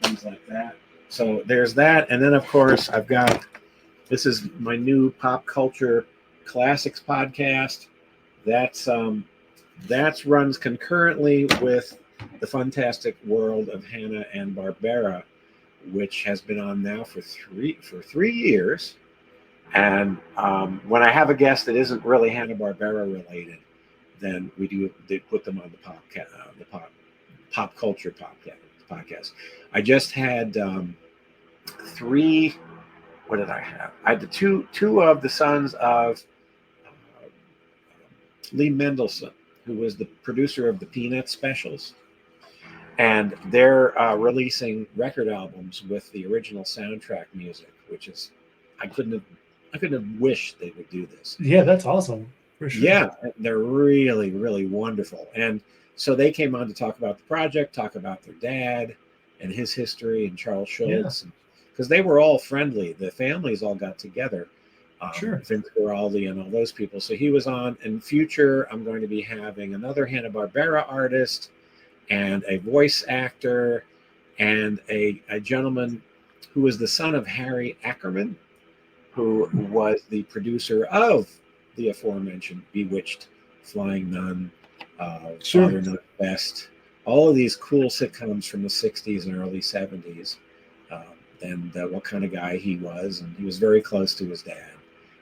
things like that. So there's that. And then, of course, this is my new pop culture classics podcast. That runs concurrently with the Fantastic World of Hanna-Barbera, which has been on now for three years. And when I have a guest that isn't really Hanna-Barbera related, then they put them on the pop culture podcast. I just had three. What did I have? I had the two of the sons of Lee Mendelson, who was the producer of the Peanuts specials, and they're releasing record albums with the original soundtrack music, which is I couldn't have wished they would do this. Yeah, that's awesome. For sure. Yeah, they're really, really wonderful. And so they came on to talk about the project, talk about their dad and his history, and Charles Schultz, because they were all friendly. The families all got together. Vince Guaraldi and all those people. So he was on. In future, I'm going to be having another Hanna-Barbera artist and a voice actor and a gentleman who was the son of Harry Ackerman, who was the producer of the aforementioned Bewitched, Flying Nun, Father Knows Best, all of these cool sitcoms from the 60s and early 70s, and what kind of guy he was. And he was very close to his dad.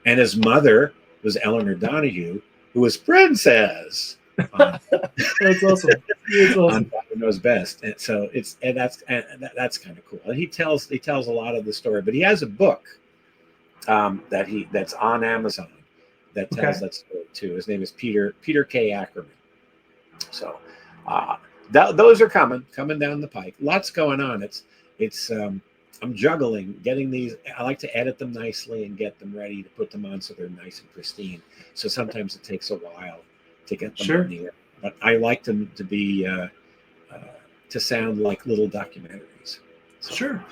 And his mother was Eleanor Donahue, who was Princess. That's awesome. That's awesome. On Father Knows Best. And so that's kind of cool. And he tells a lot of the story, but he has a book that's on Amazon that tells that story too. His name is Peter K. Ackerman. So those are coming down the pike. Lots going on. It's I'm juggling getting these. I like to edit them nicely and get them ready to put them on so they're nice and pristine. So sometimes it takes a while to get them on the air. But I like them to be to sound like little documentaries. So. Sure.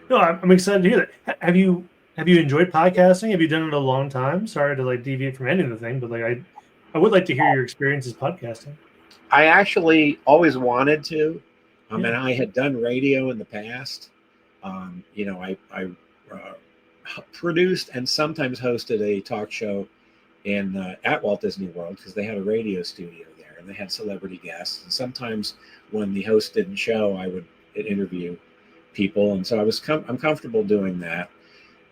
No, I'm excited to hear that. Have you enjoyed podcasting? Have you done it a long time? Sorry to deviate from any of the thing, but I would like to hear your experiences podcasting. I actually always wanted to. And I had done radio in the past. I produced and sometimes hosted a talk show at Walt Disney World because they had a radio studio there and they had celebrity guests. And sometimes when the host didn't show, I would interview people. And so I'm comfortable doing that.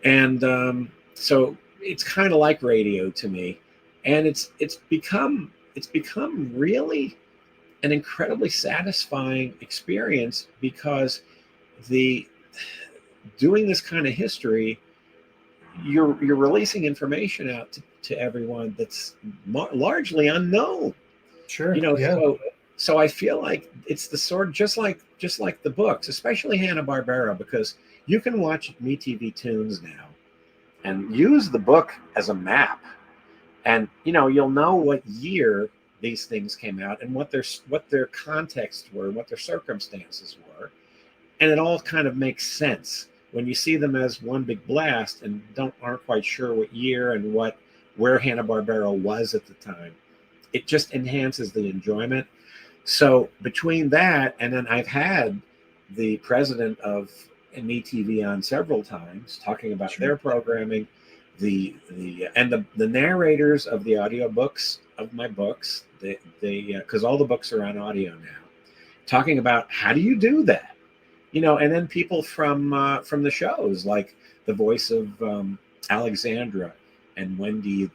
And so it's kind of like radio to me. And it's become really an incredibly satisfying experience because doing this kind of history, you're releasing information out to everyone that's largely unknown. Sure. So I feel like it's the sort of just like the books, especially Hanna-Barbera, because you can watch MeTV Tunes now and use the book as a map, and you'll know what year these things came out and what their contexts were, what their circumstances were, and it all kind of makes sense when you see them as one big blast and aren't quite sure what year and where Hanna-Barbera was at the time. It just enhances the enjoyment. So between that, and then I've had the president of MeTV on several times talking about their programming, the narrators of the audiobooks of my books, they because all the books are on audio now, talking about how do you do that, and then people from the shows, like the voice of Alexandra and Wendy,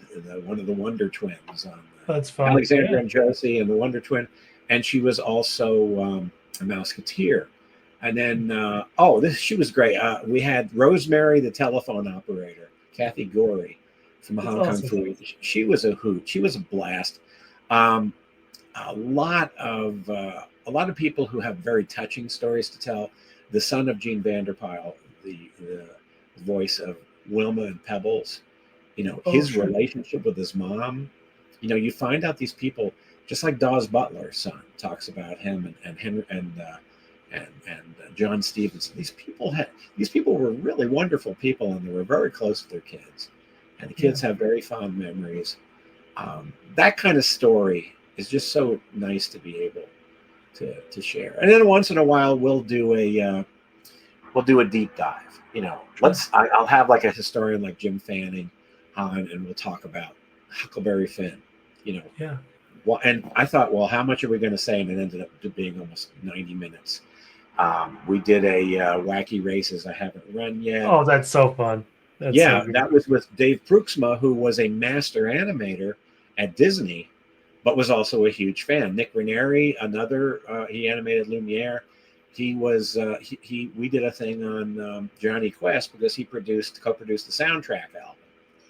one of the Wonder Twins on That's fun. Alexandra and Josie and the Wonder Twin, and she was also a Mouseketeer. And then, she was great. We had Rosemary, the telephone operator, Kathy Gorey from Hong Kong Fooey. She was a hoot. She was a blast. A lot of people who have very touching stories to tell. The son of Gene Vanderpyle, the voice of Wilma and Pebbles, his relationship with his mom. You find out these people, just like Dawes Butler's son talks about him, and Henry and John Stevenson. These people were really wonderful people, and they were very close to their kids, and the kids have very fond memories. That kind of story is just so nice to be able to share. And then once in a while, we'll do a deep dive. I'll have like a historian like Jim Fanning on, and we'll talk about Huckleberry Finn. Well, and I thought, well, how much are we going to say? And it ended up being almost 90 minutes. We did a Wacky Races I haven't run yet. Oh, that's so fun. That was with Dave Pruxma, who was a master animator at Disney, but was also a huge fan. Nick Ranieri, another, he animated Lumiere. He was, we did a thing on Johnny Quest because he co-produced the soundtrack album.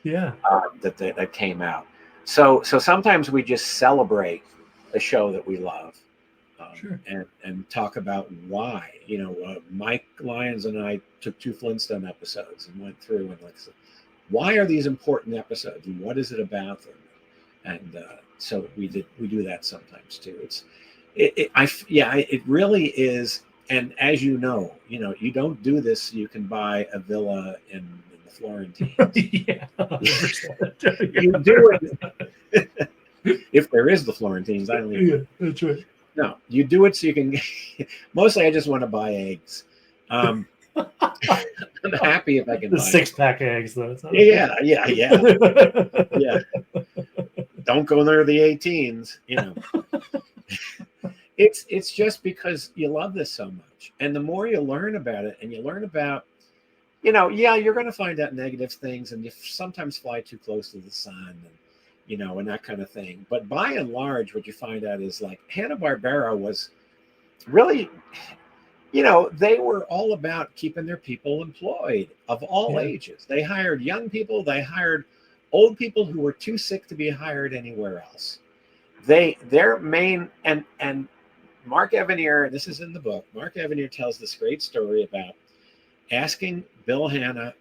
Yeah. That came out. So sometimes we just celebrate a show that we love, and talk about why. Mike Lyons and I took 2 Flintstone episodes and went through and why are these important episodes and what is it about them? And so we do that sometimes too. It really is. And as you don't do this so you can buy a villa in the Florentines. You do it if there is the Florentines. I don't even. Yeah, that's right. No, you do it so you can. Mostly, I just want to buy eggs. I'm happy if I can. The buy 6-pack eggs, though. Yeah. Don't go near the 18s. It's just because you love this so much, and the more you learn about it, and you learn about, you're going to find out negative things, and you sometimes fly too close to the sun, and that kind of thing. But by and large, what you find out is like Hanna-Barbera was really, they were all about keeping their people employed of all ages. They hired young people. They hired old people who were too sick to be hired anywhere else. Their main, and Mark Evanier, this is in the book, Mark Evanier tells this great story about asking Bill Hanna,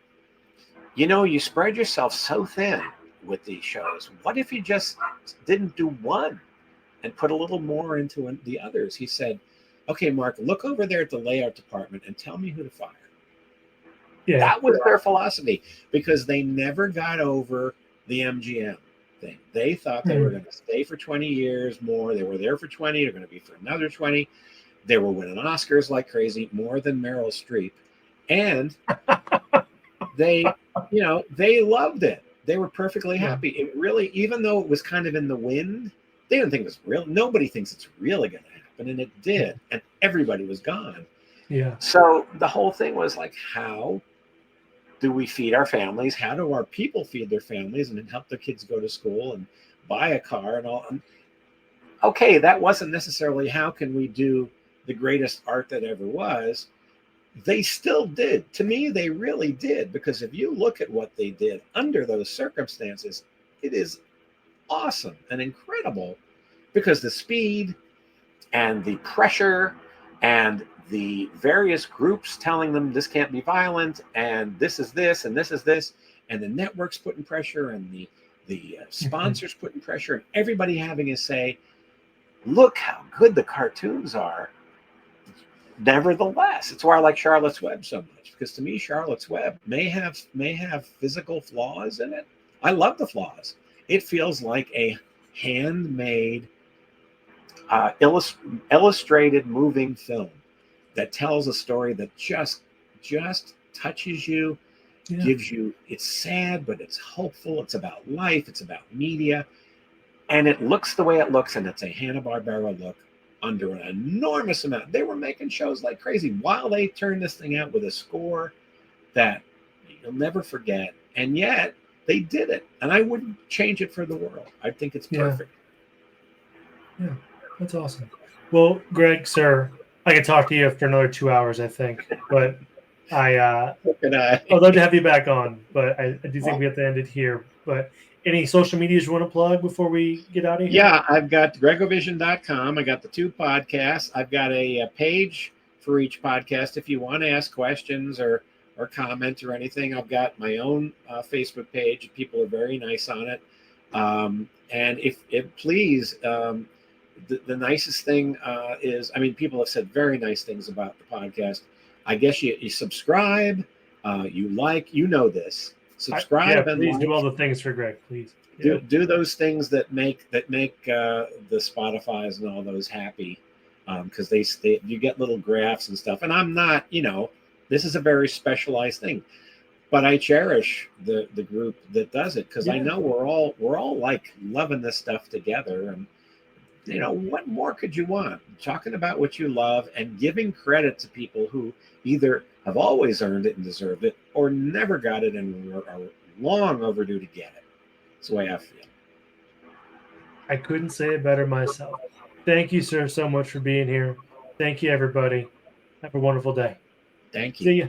you spread yourself so thin with these shows. What if you just didn't do one and put a little more into the others? He said, okay, Mark, look over there at the layout department and tell me who to fire. Yeah. That was their philosophy, because they never got over the MGM thing. They thought they were going to stay for 20 years more. They were there for 20. They're going to be for another 20. They were winning Oscars like crazy, more than Meryl Streep. And they loved it. They were perfectly happy. It really, even though it was kind of in the wind, they didn't think it was real. Nobody thinks it's really going to happen. And it did. And everybody was gone. Yeah. So the whole thing was like, how do we feed our families? How do our people feed their families and help their kids go to school and buy a car and all? Okay, that wasn't necessarily how can we do the greatest art that ever was. They still did. To me, they really did, because if you look at what they did under those circumstances, it is awesome and incredible, because the speed and the pressure and the various groups telling them this can't be violent and this is this and this is this, and the networks putting pressure and the sponsors putting pressure, and everybody having a say, look how good the cartoons are. Nevertheless, it's why I like Charlotte's Web so much, because to me, Charlotte's Web may have physical flaws in it. I love the flaws. It feels like a handmade illustrated moving film that tells a story that just touches you, gives you, it's sad, but it's hopeful. It's about life. It's about media. And it looks the way it looks, and it's a Hanna-Barbera look under an enormous amount. They were making shows like crazy while they turned this thing out with a score that you'll never forget. And yet they did it. And I wouldn't change it for the world. I think it's perfect. Yeah, that's awesome. Well, Greg, sir, I could talk to you for another 2 hours, I think. But I'd love to have you back on. But I do think we have to end it here. But any social medias you want to plug before we get out of here? Yeah, I've got gregovision.com. I got the 2 podcasts. I've got a page for each podcast if you want to ask questions or comment or anything. I've got my own Facebook page. People are very nice on it. And if please, the nicest thing is, I mean, people have said very nice things about the podcast. I guess you subscribe, you like, this. Subscribe and please do all the things for Greg, please. Do those things that make the Spotify's and all those happy, because you get little graphs and stuff. And I'm not, this is a very specialized thing, but I cherish the group that does it, because I know we're all like loving this stuff together. And what more could you want? Talking about what you love and giving credit to people who either have always earned it and deserved it, or never got it and are long overdue to get it. That's the way I feel. I couldn't say it better myself. Thank you, sir, so much for being here. Thank you, everybody. Have a wonderful day. Thank you. See ya.